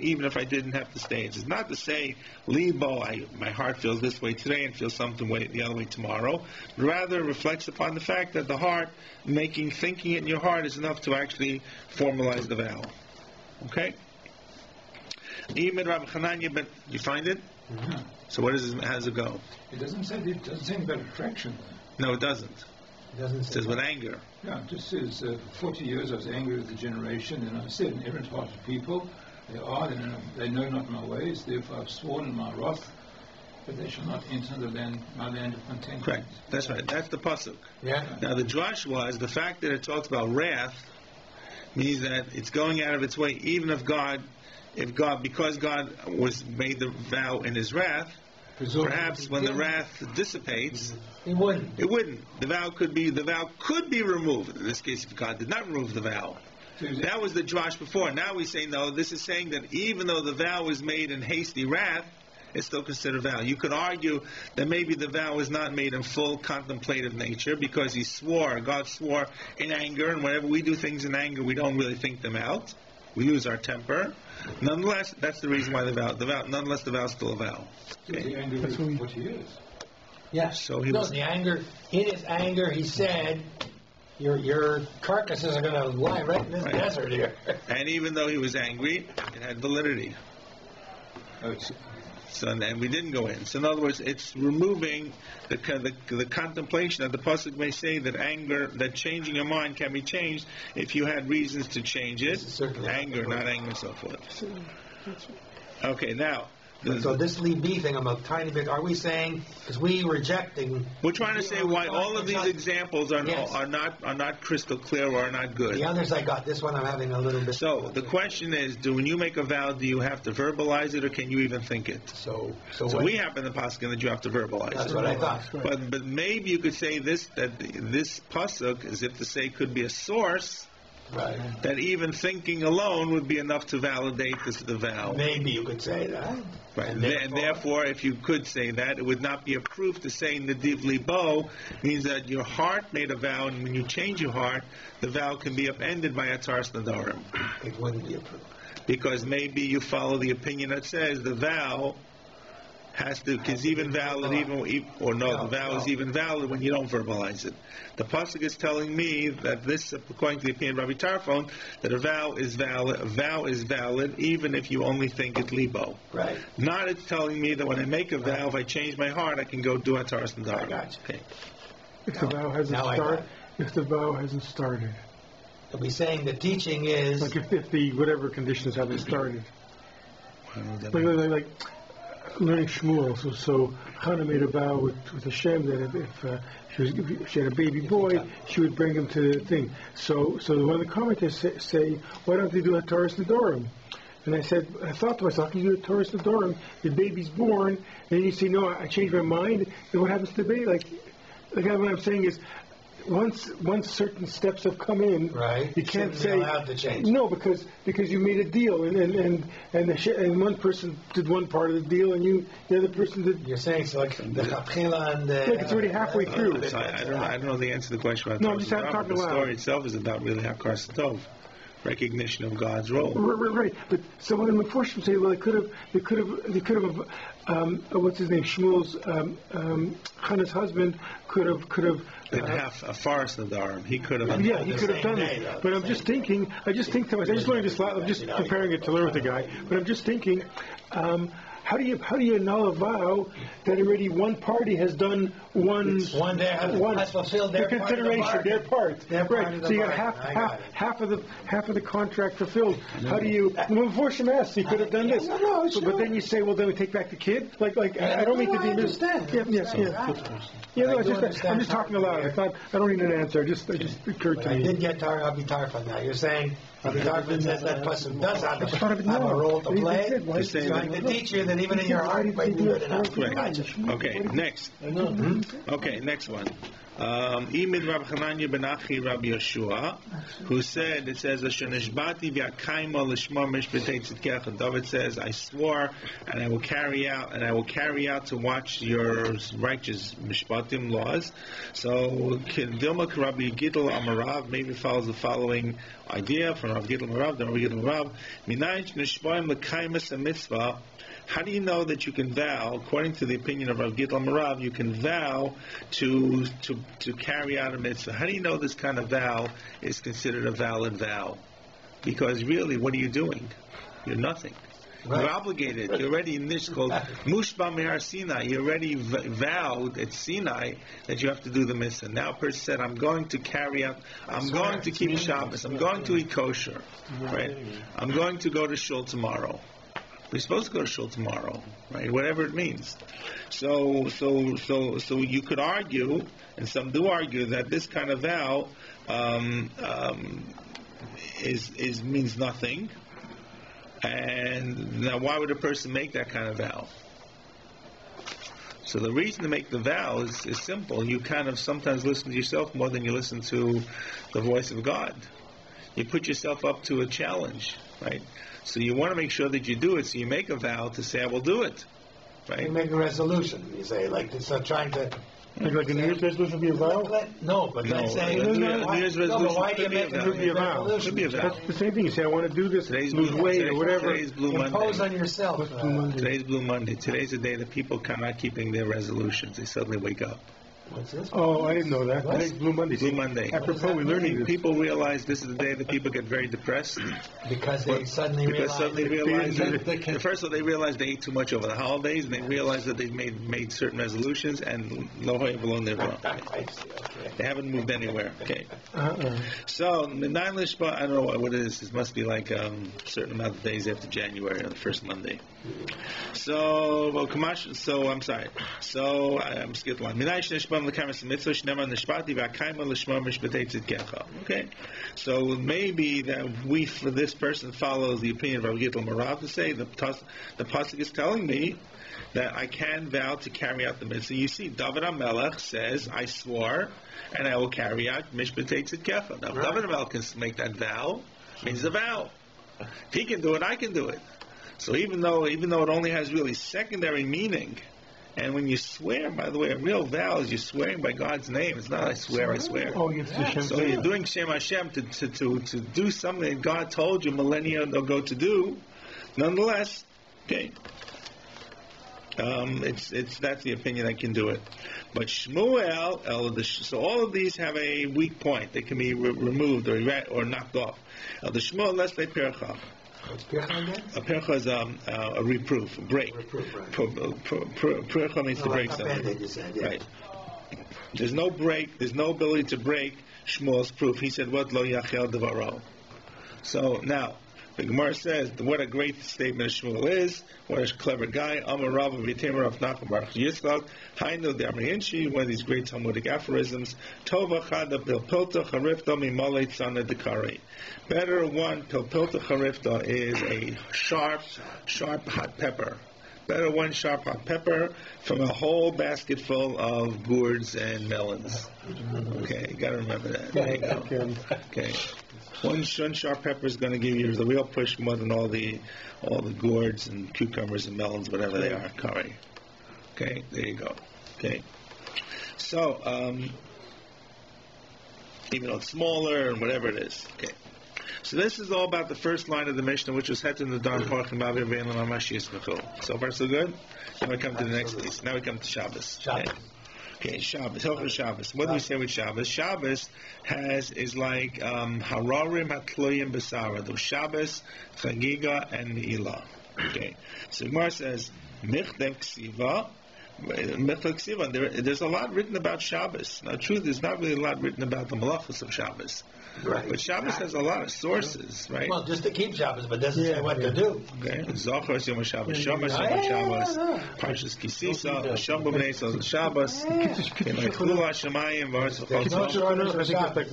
even if I didn't have to say it. It's not to say Libo, my heart feels this way today and feels something the other way tomorrow. Rather, it reflects upon the fact that the heart thinking it in your heart is enough to actually formalize the vow. Okay? You find it? Mm-hmm. So how does it go? It doesn't say about attraction. No, it doesn't. It says with anger. Yeah, it just says, for 40 years I was angry with the generation, and I said, an errant-hearted people, they know not my ways, therefore I've sworn in my wrath, but they shall not enter my land of contentment. Correct. That's right. That's the pasuk. Yeah. Now the drash was the fact that it talks about wrath means that it's going out of its way, even because God made the vow in His wrath. Perhaps when the wrath dissipates, it wouldn't. The vow could be removed. In this case, if God did not remove the vow. That was the drash before. Now we say no. This is saying that even though the vow was made in hasty wrath, it's still considered vow. You could argue that maybe the vow is not made in full contemplative nature because God swore in anger, and whenever we do things in anger, we don't really think them out. We lose our temper. Nonetheless, that's the reason why nonetheless the vow is still a vow. Okay. The anger is what he is. Yes. So he no, was- the anger. In his anger, he said, "Your carcasses are going to lie right in this Right. desert here." And even though he was angry, it had validity. So, and we didn't go in. So in other words, it's removing the contemplation that the pasuk may say that anger, that changing your mind can be changed if you had reasons to change it. This is certainly Anger, not anger, and so forth. Okay, now. So this Libi thing, I'm a tiny bit. Are we saying because we rejecting? We're trying to say why all of these examples are Yes. not crystal clear or are not good. The others I got. This one I'm having a little bit. So the question is, when you make a vow, do you have to verbalize it or can you even think it? So So we have in the pasuk that you have to verbalize That's it. what I thought. But maybe you could say that this pasuk, as if to say, could be a source Right. that even thinking alone would be enough to validate the vow. Maybe you could say that. Right. And And therefore, if you could say that, it would not be a proof to say Nadiv Libo means that your heart made a vow, and when you change your heart, the vow can be upended by a Taras Nadarim. It wouldn't be approved. Because maybe you follow the opinion that says the vow is even valid, the vow is even valid when you don't verbalize it. The pasuk is telling me that this, according to the opinion of Rabbi Tarfon, that a vow is valid even if you only think it libo. Right. Not it's telling me that when I make a vow, if I change my heart, I can go do a Taras Nadarim. I got you. Okay. If the vow hasn't now I got started, it. if the vow hasn't started, Are we saying the teaching is like if the whatever conditions haven't started, like learning Shmuel. So Hannah made a vow with Hashem that if she had a baby boy, she would bring him to the thing. So one of the commenters say, why don't they do a Taras Nedorim? And I thought to myself, you do a Taras Nedorim, the baby's born, and then you say, no, I changed my mind, then what happens to the baby? Like what I'm saying is, once certain steps have come in, right? You can't Shouldn't say be allowed to change. no because you made a deal and one person did one part of the deal and the other person did. You're saying it's like the Chagigah and the. Like it's already halfway through. So I don't know the answer to the question about No, Taras I'm just Nadarim, talking but the aloud. story itself is about really Hakras Tov, recognition of God's role. Right. But so when the Meforshim say, well, they could have what's his name? Shmuel's Hannah's husband could have. Didn't have a forest Nadarim. He could have. Yeah, he could have done day, it. though. But I'm just thinking. I just think to myself. I just learned this. I'm just comparing it to learn with the guy. But I'm just thinking. How do you annul a vow that already one party has done has fulfilled their part of the consideration, bargain. their part, Their part right? of the So you got bargain. I got it. half of the contract fulfilled. How do you? When Meforshim asks, he could have done this. No, sure. But then you say, well, then we take back the kid. I don't mean to be. I understand. Yeah, no, I do understand. I'm just talking aloud. I don't need an answer. It just occurred But to I me. did get Rabbi Tarfon now. You're saying Rabbi Tarfon says that person does have Tarfon, a no. role to He play. said, why He's did he trying say to that? teach you that even in your heart might be good enough. Correct. Gotcha. Okay, next. Okay, next one. Imid Rabbi Hananya ben Achi Rabbi Yeshua, who said, it says, Nishbati v'akaimo l'shmor mishpatei tzidkecha. David says, I swore, and I will carry out to watch your righteous mishpatim laws. So, Dilma Rabbi Gidl Amarav maybe follows the following idea from Rabbi Gidl Amarav, then Rabbi Gidl Amarav, Minayich nishboim l'kaimus a mitzvah. How do you know that you can vow, according to the opinion of Rav Gidl Marav, you can vow to carry out a mitzvah? How do you know this kind of vow is considered a valid vow? Because really, what are you doing? You're nothing. Right. You're obligated. You're already in this called Mushba Mehar Sinai. You already vowed at Sinai that you have to do the mitzvah. Now a person said, I'm going to keep Shabbos. I'm going to eat kosher. Right? I'm going to go to shul tomorrow. We're supposed to go to shul tomorrow, right? Whatever it means. So you could argue, and some do argue, that this kind of vow means nothing. And now, why would a person make that kind of vow? So the reason to make the vow is simple. You kind of sometimes listen to yourself more than you listen to the voice of God. You put yourself up to a challenge, right? So you want to make sure that you do it, so you make a vow to say, I will do it. Right? You make a resolution. You say, like, it's not trying to Like a New Year's resolution would be a vow? No, but let's say... New Year's resolution why do you could be a make a vow. New Could be a Year's vow. resolution? Could be a vow. That's the same thing. You say, I want to do this, Today's lose Blue- weight today's- or whatever. Today's Blue Impose Monday. on yourself. What's Blue Monday? Today's Blue Monday. Today's the day that people are not keeping their resolutions. They suddenly wake up. What's this? Oh, I didn't know that. What? Today's Blue Monday. Blue Monday. Apropos, we're learning this. People realize this is the day that people get very depressed. Because they suddenly realize... that first of all, they realize they ate too much over the holidays, and they realize that they've made certain resolutions, and lo below they're wrong. They haven't moved anywhere. Okay. So, Menayin Lishma, I don't know what it is. It must be like a certain amount of days after January, on the first Monday. So, well, Kamash, so, I'm sorry. So, I'm skipped one. Menayin Lishma, L'kamas Mitzvah, Shnema Nishpati, V'akaima Lishma Mishpatei Tzidkecha. Okay. So, maybe that for this person follows the opinion of Rabbi Gittel Marav to say the pasuk is telling me that I can vow to carry out the mitzvah. You see, David HaMelech says, I swore, and I will carry out Mishpatei Tzidkecha. Now, if David HaMelech can make that vow, it means a vow. If he can do it, I can do it. So even though it only has really secondary meaning, and when you swear, by the way, a real vow is you're swearing by God's name. It's not I swear, I swear. Oh, it's Hashem. So you're doing Shem Hashem to do something that God told you millennia ago to do. Nonetheless, okay. That's the opinion I can do it. But Shmuel, so all of these have a weak point. They can be removed or knocked off. The Shmuel, let's say Percha. What's Pircha again? A Percha is a reproof, a break. Percha means to break something. You said, yeah. Right. There's no ability to break Shmuel's proof. He said, what lo yachel devaro. So now, the Gemara says, what a great statement Shmuel is, what a clever guy, Amar Rav V'Temer of Nachum Baruch Yitzchak, Hainu D'Amriinshi, one of these great Talmudic aphorisms, Tova Chada Pilpilta Charifta Mimalei Tzana Dekari. Better one, Pilpilta Charifta is a sharp hot pepper. Better one sharp hot pepper from a whole basket full of gourds and melons. Okay, you got to remember that. There you go. Okay. One sharp pepper is going to give you the real push more than all the gourds and cucumbers and melons, whatever they are, curry. Okay, there you go. Okay. So, even though it's smaller and whatever it is. Okay. So this is all about the first line of the Mishnah, which was set in the Don Parchim Bavi Vein Lamashis Mechul. So far, so good? Now we come to the next piece. Now we come to Shabbos. Okay, Shabbos. Hilchos Shabbos. What do we say with Shabbos? Shabbos is like Hararim Hatloyim Besara. Those Shabbos, Chagigah, and Me'ilah. Okay. So Gemara says, Michdev Ksiva. There's a lot written about Shabbos. Now, truth, there's not really a lot written about the malachos of Shabbos. Right. But Shabbos has a lot of sources, right? Well, just to keep Shabbos, but doesn't say what to do. Okay. Zochar Yom Shabbos, Shabbos, Shabbos, Parshas Kisisa, Hashem B'nei Yisrael Shabbos, Chulul Hashemayim, V'aretz V'chol I think it's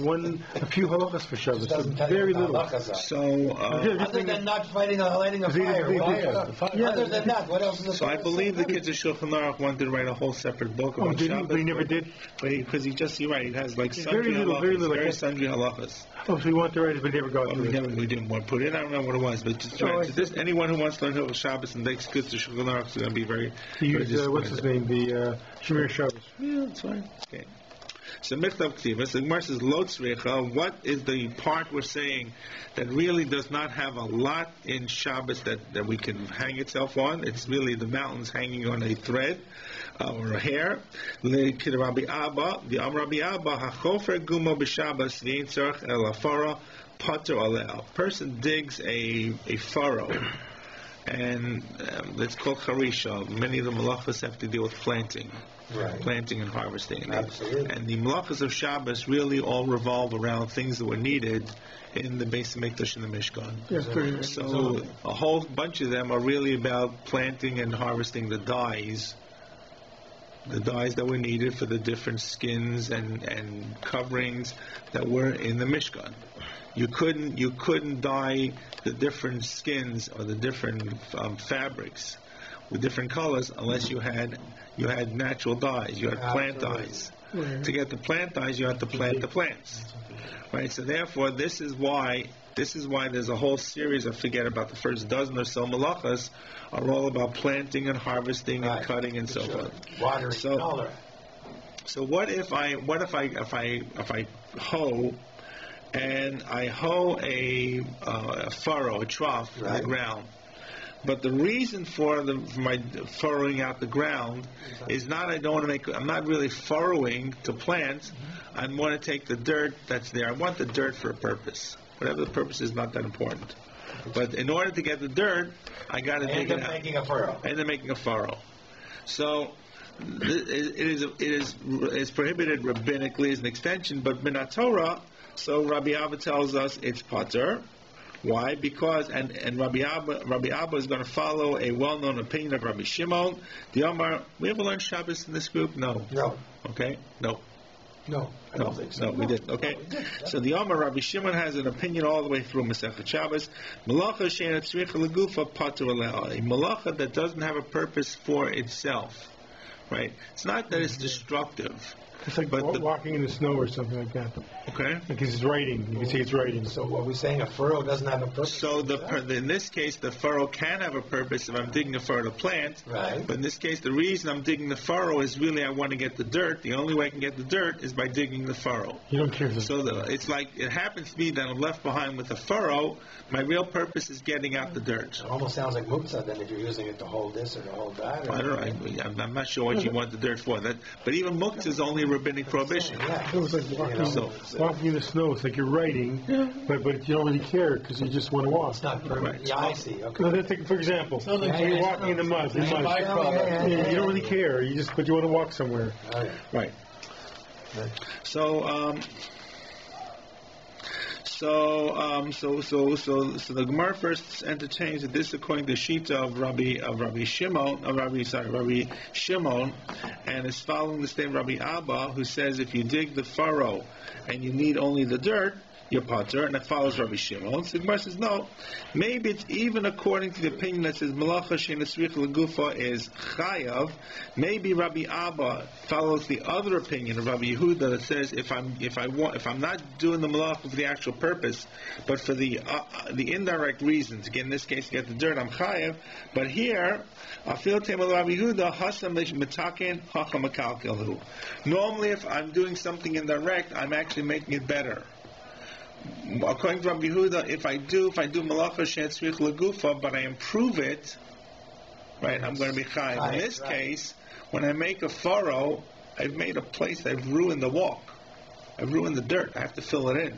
like a few halachas for Shabbos. Very little. So, other than not lighting a fire. Other than that, what else is the So I believe the kids of Shulchan Aruch wanted to write a whole separate book about Shabbos. But he never did? Because you're right, it has like sundry very little, sundry halachas. Oh, so he wanted to write it, but never got to it. We didn't want to put it. I don't know what it was, but just anyone who wants to learn Hilchos Shabbos and takes kids to Shulchan Aruch is going to be very. What's his name? The Shemir Shabbos. Yeah, that's fine. Okay. So Michtav Ksivas, the Gemara says Lo Tzricha. What is the part we're saying that really does not have a lot in Shabbos that we can hang itself on? It's really the mountains hanging on a thread or a hair. Kid Rabbi Abba, the Rabbi Abba, Hachofer Gumo b'Shabbos v'Ein Tzarech El Afara Pater Aleh. A person digs a furrow. And it's called charisha. Many of the malachas have to deal with planting and harvesting. Absolutely. And the malachas of Shabbos really all revolve around things that were needed in the Beis Hamikdash and the Mishkan. Yes, so a whole bunch of them are really about planting and harvesting the dyes that were needed for the different skins and coverings that were in the Mishkan. You couldn't dye the different skins or the different fabrics with different colors unless you had natural dyes. You had plant dyes. To get the plant dyes, you had to plant the plants. Right. So therefore, this is why there's a whole series. I forget about the first dozen or so malachas are all about planting and harvesting and cutting and so forth. Watering, So what if I hoe, and I hoe a furrow, a trough in the ground? But the reason for my furrowing out the ground is not I'm not really furrowing to plant. I want to take the dirt that's there. I want the dirt for a purpose. Whatever the purpose is, not that important. But in order to get the dirt, I got to dig it out. Making a furrow. And then making a furrow. So it is prohibited rabbinically as an extension, but min Torah. So Rabbi Abba tells us it's pater. Why? Because and Rabbi Abba is going to follow a well-known opinion of Rabbi Shimon. The Omar. We ever learned Shabbos in this group? No. No. Okay. No. No, I don't think so. No, we didn't. Okay. So the Omar Rabbi Shimon has an opinion all the way through Masechet Shabbos. Malacha she'ena tzricha legufa pater aleha. A malacha that doesn't have a purpose for itself. Right? It's not that it's destructive. It's like walking in the snow or something like that. Okay. Because it's raining. You can see it's raining. So what we're saying, a furrow doesn't have a purpose. So in this case, the furrow can have a purpose if I'm digging a furrow to plant. Right. But in this case, the reason I'm digging the furrow is really I want to get the dirt. The only way I can get the dirt is by digging the furrow. You don't care. So it's like it happens to be that I'm left behind with a furrow. My real purpose is getting out the dirt. It almost sounds like muktzah then if you're using it to hold this or to hold that. I don't know. I'm not sure what you want the dirt for. But even muktzah is only a rabbinic prohibition. Yeah. It was like walking in the snow. It's like you're writing, but you don't really care because you just want to walk. It's not permanent. Right. Yeah, I see. Okay. No, for example, you're walking in the mud. You don't really care. But you want to walk somewhere. Okay. Right. So the Gemara first entertains that this, according to the Shita of Rabbi Shimon, and is following the same Rabbi Abba, who says if you dig the furrow and you need only the dirt, you're pater, and that follows Rabbi Shimon. So the Gemara says no. Maybe it's even according to the opinion that says malacha she'ena tzricha legufa is chayav. Maybe Rabbi Abba follows the other opinion of Rabbi Yehuda that says if I'm not doing the malacha for the actual purpose, but for the indirect reasons, again in this case to get the dirt, I'm chayav. But here, afil temal Rabbi Yehuda hasam mitaken hacham makalkelhu. Normally, if I'm doing something indirect, I'm actually making it better. According to Rabbi Yehuda, if I do malacha she'ena tzricha legufa, but I improve it, right, I'm going to be chayav. In this case, when I make a furrow, I've made a place, I've ruined the walk. I've ruined the dirt. I have to fill it in.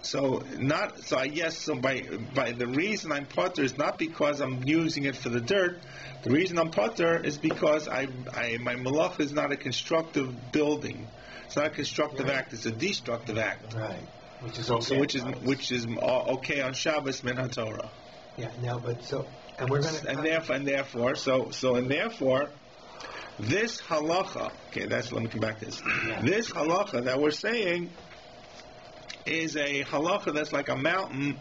So by the reason I'm pater is not because I'm using it for the dirt. The reason I'm pater is because my malacha is not a constructive building. It's not a constructive act. It's a destructive act. Right. Which is okay. So which is okay on Shabbos min HaTorah. Yeah. Now, but so and we're going to and therefore this halacha. Okay, let me come back to this. Yeah. This halacha that we're saying is a halacha that's like a mountain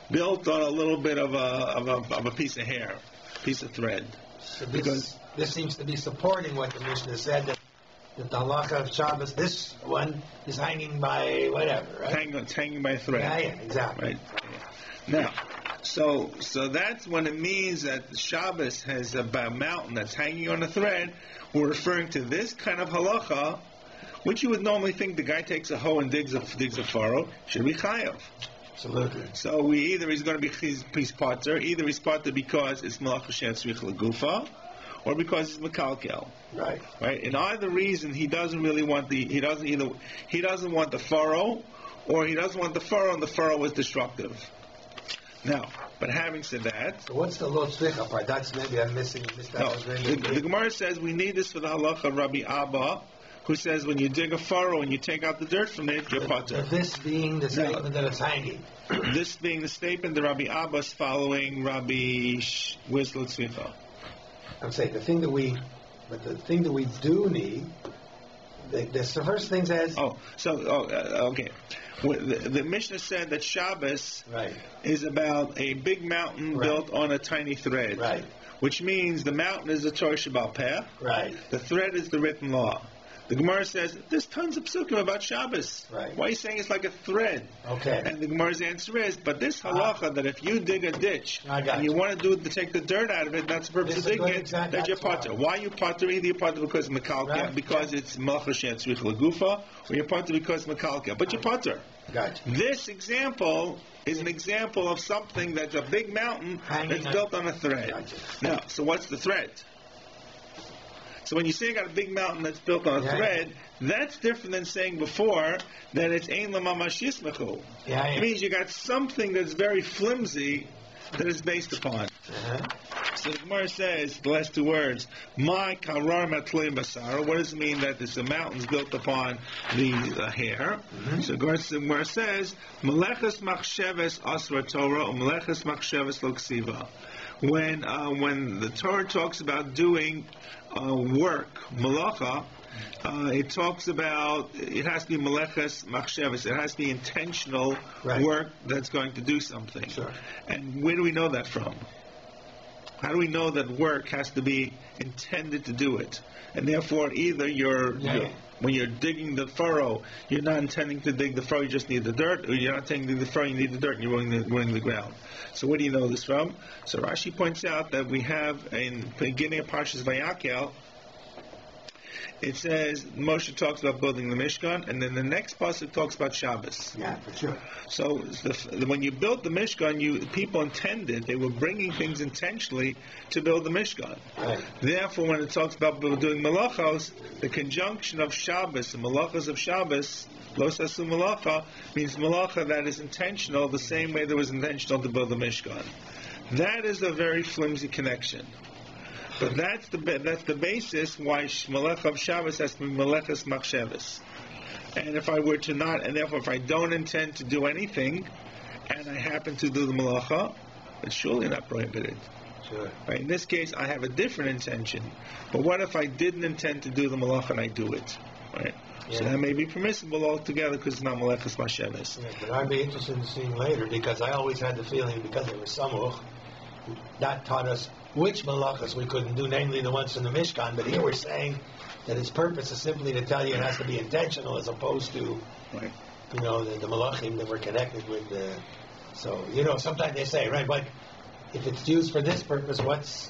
built on a little bit of a piece of hair, piece of thread. So because this seems to be supporting what the Mishnah said that the halacha of Shabbos, this one is hanging by whatever, right? It's hanging by a thread. Yeah, exactly. Right. Now, so that's when it means that Shabbos has a mountain that's hanging on a thread. We're referring to this kind of halacha, which you would normally think the guy takes a hoe and digs a furrow, should be chayav. Absolutely. So either he's going to be he's pater, either he's pater because it's malacha she'ena tzricha legufa, or because it's mekalkel. Right. Right. In either reason, he doesn't want the furrow, or he doesn't want the furrow, and the furrow is destructive. Now, but having said that, so what's the lo tzricha part? That's maybe I'm missing. No, the Gemara says we need this for the halacha of Rabbi Abba, who says when you dig a furrow and you take out the dirt from it, you're pater. This being the statement that it's hanging. This being the statement that Rabbi Abba is following Rabbi where's lo tzricha? I'm saying the thing that we do need. The first thing says. Okay. The Mishnah said that Shabbos is about a big mountain built on a tiny thread. Right. Which means the mountain is the Torah Sheba'al Peh. Right. The thread is the written law. The Gemara says, there's tons of psukim about Shabbos. Right. Why are you saying it's like a thread? Okay. And the Gemara's answer is, but this halacha that if you dig a ditch and you you. want to take the dirt out of it, that's the purpose This of is digging good it, example. that you're That's potter. why. Why you potter? Either you're potter because Mekalka, Right. because it's Malacha Shetzrich Lagufa, or you're potter because Mekalka. But you're potter. Gotcha. This example is an example of something that's a big mountain Hanging that's built on a thread. Gotcha. Now, so what's the thread? So when you say you got a big mountain that's built on a thread, that's different than saying before that it's Ein Lamamash Yismachu. It means you got something that's very flimsy that is based upon. Uh-huh. So the Gemara says, the last two words, My karar matloim basara. What does it mean that this mountain's built upon the hair? Mm-hmm. So the Gemara says, Meleches machsheves asra Torah, or Meleches machsheves lo ksiva. When the Torah talks about doing work, malacha, it talks about, it has to be meleches machsheves, it has to be intentional work that's going to do something. Sure. And where do we know that from? How do we know that work has to be intended to do it? And therefore, either when you're digging the furrow, you're not intending to dig the furrow, you just need the dirt, or you're not intending to dig the furrow, you need the dirt, and you're ruining the ground. So where do you know this from? So Rashi points out that we have, in the beginning of Parshas Vayakel, it says, Moshe talks about building the Mishkan, and then the next pasuk talks about Shabbos. Yeah, for sure. So when you built the Mishkan, people intended, they were bringing things intentionally to build the Mishkan. Right. Therefore, when it talks about doing malachos, the conjunction of Shabbos, the malachos of Shabbos, lo sasu malacha, means malacha that is intentional, the same way that was intentional to build the Mishkan. That is a very flimsy connection. But that's the basis why Melech of Shabbos has to be Meleches Machsheves. And if I were to not, and therefore if I don't intend to do anything, and I happen to do the Melacha, it's surely not prohibited. Sure. Right? In this case, I have a different intention. But what if I didn't intend to do the Melacha and I do it? Right? Yeah. So that may be permissible altogether because it's not Meleches Machsheves. Yeah, but I'd be interested in seeing later, because I always had the feeling, because it was Samuch, that taught us which malachas we couldn't do, namely the ones in the Mishkan. But here we're saying that its purpose is simply to tell you it has to be intentional, as opposed to, Right. the malachim that we're connected with. So, sometimes they say, right, but if it's used for this purpose, what's,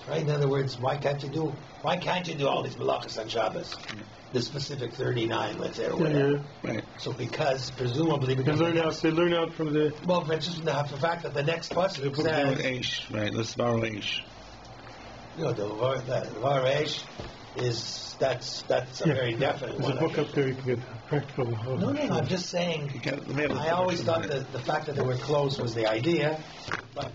right? In other words, why can't you do all these malachas on Shabbos? The specific 39, let's say, or whatever. Right. So presumably, They learn out from the... well, but just the fact that the next pasuk says, Eish, right? Let's borrow Eish. the Var Eish is that's a very definite There's one. a book up there you can get practical. No, I'm just saying, I always thought that the fact that they were close was the idea, but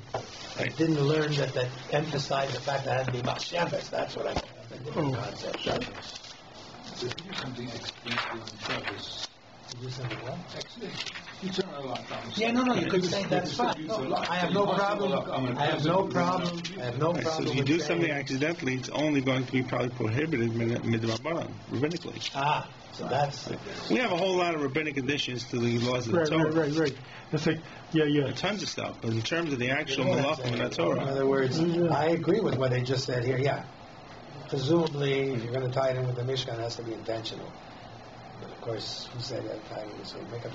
I didn't learn that emphasized the fact that it had to be Machsheves. That's what I thought. A different concept. So if you do something explicitly on Shabbos, You do something well? actually, you turn a lot down. Yeah, no, you could say that's fine. No, I have no problem. I have no problem. So if you with do saying- something accidentally, it's only going to be probably prohibited midrabanan, rabbinically. So that's... We have a whole lot of rabbinic additions to the laws of the Torah. Right. It's like, yeah. Tons of stuff, but in terms of the actual malachim in the In Torah, other words, I agree with what they just said here, yeah. Presumably, if you're going to tie it in with the Mishkan, it has to be intentional. But of course, who said that tying in? So make up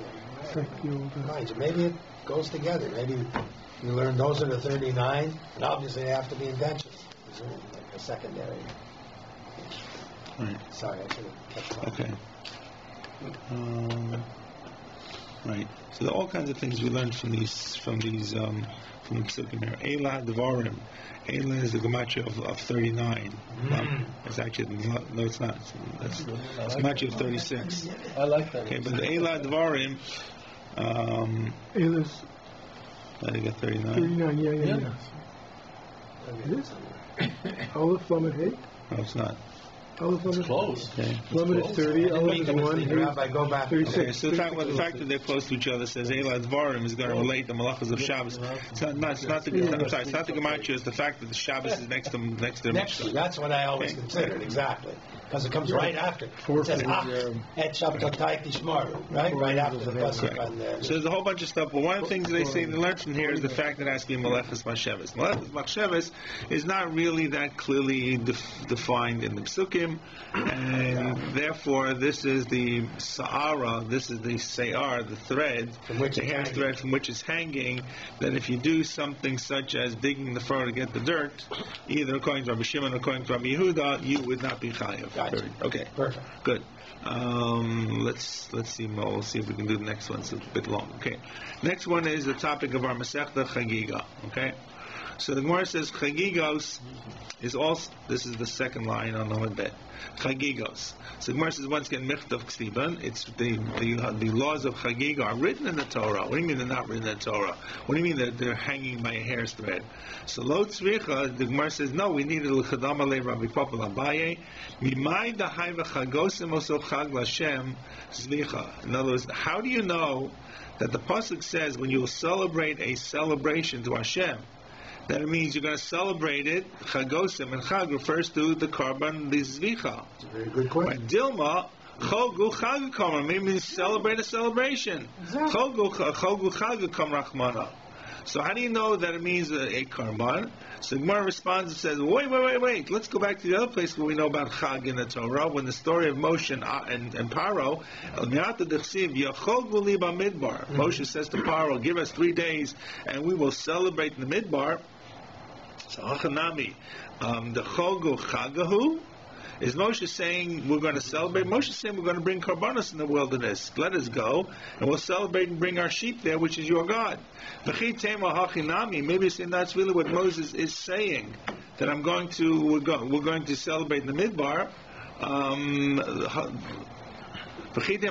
your mind. Maybe it goes together. Maybe you learn those are the 39, and obviously they have to be intentional. Presumably, like a secondary. right? Sorry, I should have kept Okay. Right. So there are all kinds of things we learned from the psukim here. Eila Devarim. Eila is the gematria of 39. It's actually no, it's not. It's gematria of 36. I like that. Okay, but the Eila Devarim. Eila's I think 39. 39, yeah. It is? Aleph, Lamed, Hey? No, it's not. Aleph, Lamed, Close. Okay. Lamed is 30, Aleph is 1, Hey Rabbi, go back. 36. Okay, so the fact that they're close to each other says Eila Dvarim is going to relate the malachas of Shabbos. It's not the gematria. It's the fact that the Shabbos is next to the Mishkan. That's what I always considered, exactly. Because it comes right after. It says, et Shabbatai Tishmaru, right? Right after the pasuk on there. So there's a whole bunch of stuff, but one of the things they say they learn from here is the fact that it has to be Meleches Machsheves. Meleches Machsheves is not really that clearly defined in the Psukim. time, and therefore this is the sa'ara, this is the sayar, the thread, the hair thread from which it's hanging, that if you do something such as digging the fur to get the dirt, either according to Rabbi Shimon or according to Rabbi Yehuda, you would not be chayav. Gotcha. Okay. Perfect. Good. Let's see. We'll see if we can do the next one. It's a bit long. Okay. Next one is the topic of our Masechta Chagigah. Okay. So the Gemara says Chagigos is also. This is the second line on Lamed Bet. Chagigos. So the Gemara says once again Michtav Ksiban. It's the laws of Chagigah are written in the Torah. What do you mean they're not written in the Torah? What do you mean that they're hanging by a hair's thread? So Lo Tzricha, the Gemara says no. We need a L'chadam Alei Rabbi Papa Abaye. Mimai Dahai v'Chagosim Oso Chag L'Shem Zvicha. In other words, how do you know that the pasuk says when you will celebrate a celebration to Hashem, that it means you're going to celebrate it? Chagosim, and Chag refers to the korban, the Zvicha. That's a very good question. Right? Dilma, Chogu Chagakam, means celebrate a celebration. Chogu Chagakam Rachmana. So how do you know that it means a korban? So Gemara responds and says, wait. Let's go back to the other place where we know about Chag in the Torah, when the story of Moshe and Paro, Moshe says to Paro, give us 3 days and we will celebrate in the Midbar. So Hachanami, the Chogu Chagahu, is Moshe saying we're going to celebrate? Moshe is saying we're going to bring karbanos in the wilderness. Let us go, and we'll celebrate and bring our sheep there, which is your God. Maybe it's saying that's really what Moses is saying, that we're going to celebrate in the Midbar. Moshe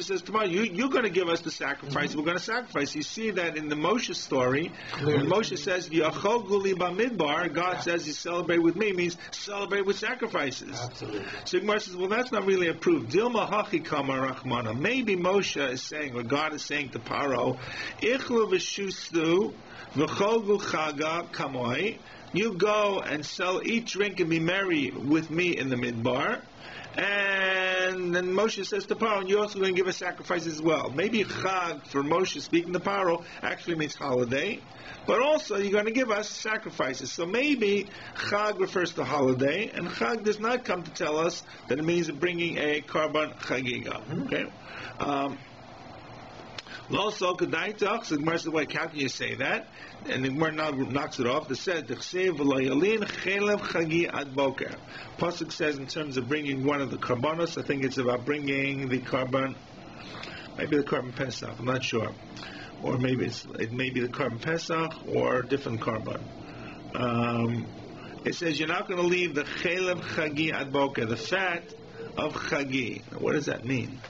says tomorrow you're going to give us the sacrifice. We're going to sacrifice. You see that in the Moshe story, when Moshe says Yachoguli Bamidbar, God says you celebrate with me, means celebrate with sacrifices. Absolutely. So Gemara says, well, that's not really approved. Dilma Hachi Kama Rachmana. Maybe Moshe is saying, or God is saying to Paro, Ichlu v'shustu v'chogu chaga kamoi. You go and eat, drink, and be merry with me in the Midbar. And then Moshe says to Paro, you're also going to give a sacrifice as well. Maybe Chag, for Moshe speaking to Paro, actually means holiday. But also, you're going to give us sacrifices. So maybe Chag refers to holiday, and Chag does not come to tell us that it means bringing a korban Chagigah. Okay? Also, so the Gemara says, wait, how can you say that? And the Gemara now knocks it off. It says, Pasuk says in terms of bringing one of the karbanos, I think it's about bringing the korban, maybe the korban Pesach, I'm not sure. Or maybe it may be the korban Pesach or a different korban. It says you're not going to leave the chelev chagi ad boker, the fat of chagi. What does that mean?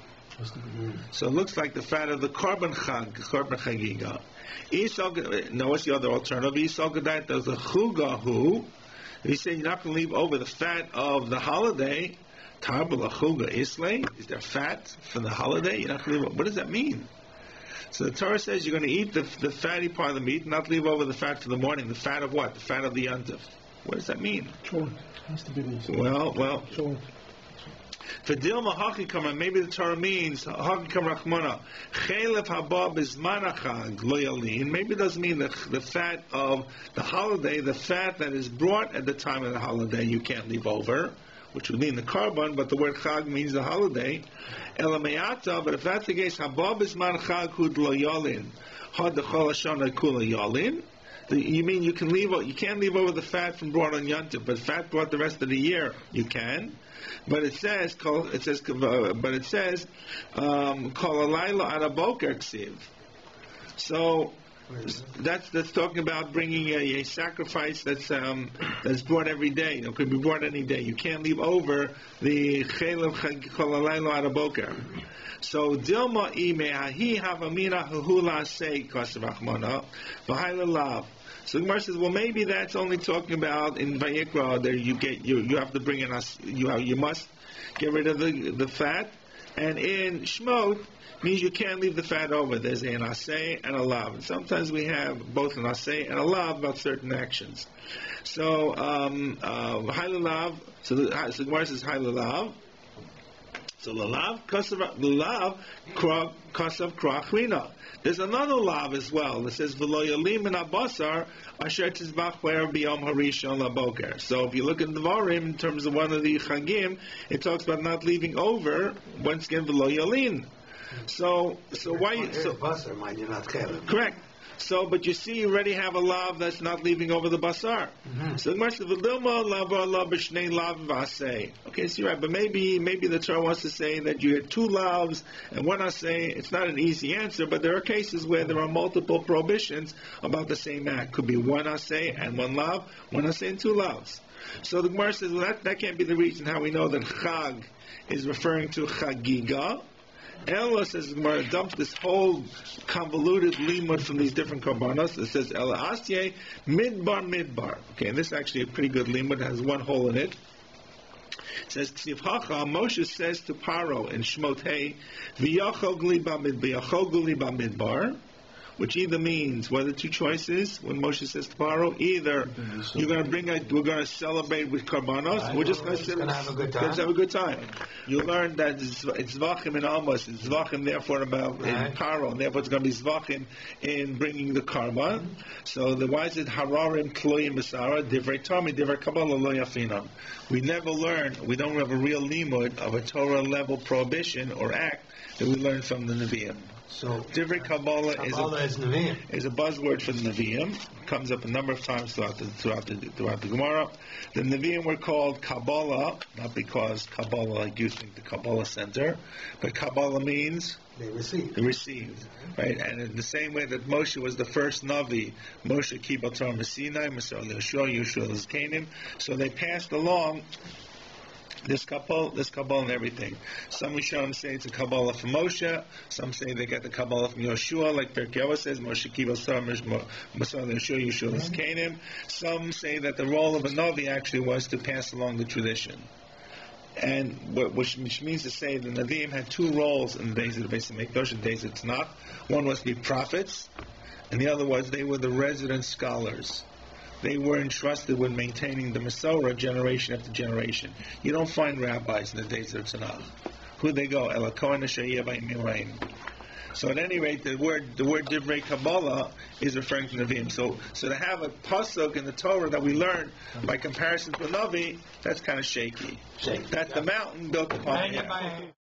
So it looks like the fat of the korban chagigah. Now what's the other alternative? Esau Gedait does the chugahu. He said you're not going to leave over the fat of the holiday. Tarbala chuga islay. Is there fat for the holiday? You're not going to leave. What does that mean? So the Torah says you're going to eat the fatty part of the meat, not leave over the fat for the morning. The fat of what? The fat of the yontif. What does that mean? Well. For Dilma Hakikama, maybe the Torah means Hakikam Rachmana. Chelef haba bizmanachag loyalin. Maybe it doesn't mean the fat of the holiday, the fat that is brought at the time of the holiday, you can't leave over, which would mean the korban, but the word chag means the holiday. Elamayata, but if that's the case, haba bizmanachag hud loyalin. Had the cholashana kula yalin. You mean you can't leave over the fat from brought on Yontif, but fat brought the rest of the year you can. But it says kol alayla araboker ksiv. So that's talking about bringing a sacrifice that's brought every day. It could be brought any day. You can't leave over the chelev kol alayla araboker. So Dilma imeahi havamina hula say kasrachmana v'hailalav. So the Gemara says, well, maybe that's only talking about in Vayikra. There you have to bring in you must get rid of the fat, and in Shmot means you can't leave the fat over. There's an asay and a lav. And sometimes we have both an asay and a lav about certain actions. So hailalav. So the Gemara says hailalav. So lalav kasav krachlina. There's another lav as well that says v'lo yalim min abasar asher tizbach where biyom harishon laboker. So if you look at the Dvarim in terms of one of the Chagim, it talks about not leaving over once again v'lo yalim. So why? So basar, mind you, not chelim. Correct. So, but you see, you already have a lav that's not leaving over the basar. So the Gemara says, "V'dilma lava lav b'shnei lav v'asei." Okay, so you're right, but maybe the Torah wants to say that you had two lavs and one asei. It's not an easy answer, but there are cases where there are multiple prohibitions about the same act. Could be one asei and one lav, one asei and two lavs. So the Gemara says, well, that can't be the reason how we know that Chag is referring to Chagigah. Ella says Gemara dumps this whole convoluted limud from these different korbanos. It says Ella Asye midbar. Okay, and this is actually a pretty good limud. It has one hole in it. It says Ksiv Hacha, Moshe says to Paro in Shmot Hey, V'yachol gli b'midbar, which either means, what are the two choices when Moshe says to Paro? Either we're going to celebrate with karbanos, we're just going to have a good time. Let's have a good time. You learn that it's zvachim in Amos, it's zvachim therefore about in Paro, and therefore it's going to be zvachim in bringing the karban. So why is it hararim tloyim b'sara divrei Tami divrei kabbalah lo yafinam? We never learn. We don't have a real limud of a Torah level prohibition or act that we learn from the Nevi'im. So Divrei Kabbalah is a buzzword for the Nevi'im. It comes up a number of times throughout the Gemara. The Nevi'im were called Kabbalah, not because Kabbalah like you think the Kabbalah Center, but Kabbalah means they received. Right? And in the same way that Moshe was the first Navi, Moshe Kibal Torah Messinai, Moshe Yeshua Canaan, so they passed along this Kabbalah and everything. Some Rishonim say it's a Kabbalah from Moshe. Some say they get the Kabbalah from Yeshua, like Pirkei Avos says, Moshe Kibal Torah, Moshe Yeshua Canaan. Some say that the role of a Navi actually was to pass along the tradition. And which means to say the Nevi'im had two roles in the days of the Beis HaMikdash, in the days of Tanakh. One was to be prophets, and the other was they were the resident scholars. They were entrusted with maintaining the Masorah generation after generation. You don't find rabbis in the days of Tanakh. Who they go? So at any rate, the word Divrei Kabbalah is referring to Nevi'im. So to have a pasuk in the Torah that we learn by comparison to a Navi, that's kind of shaky. That's the mountain built upon the hill.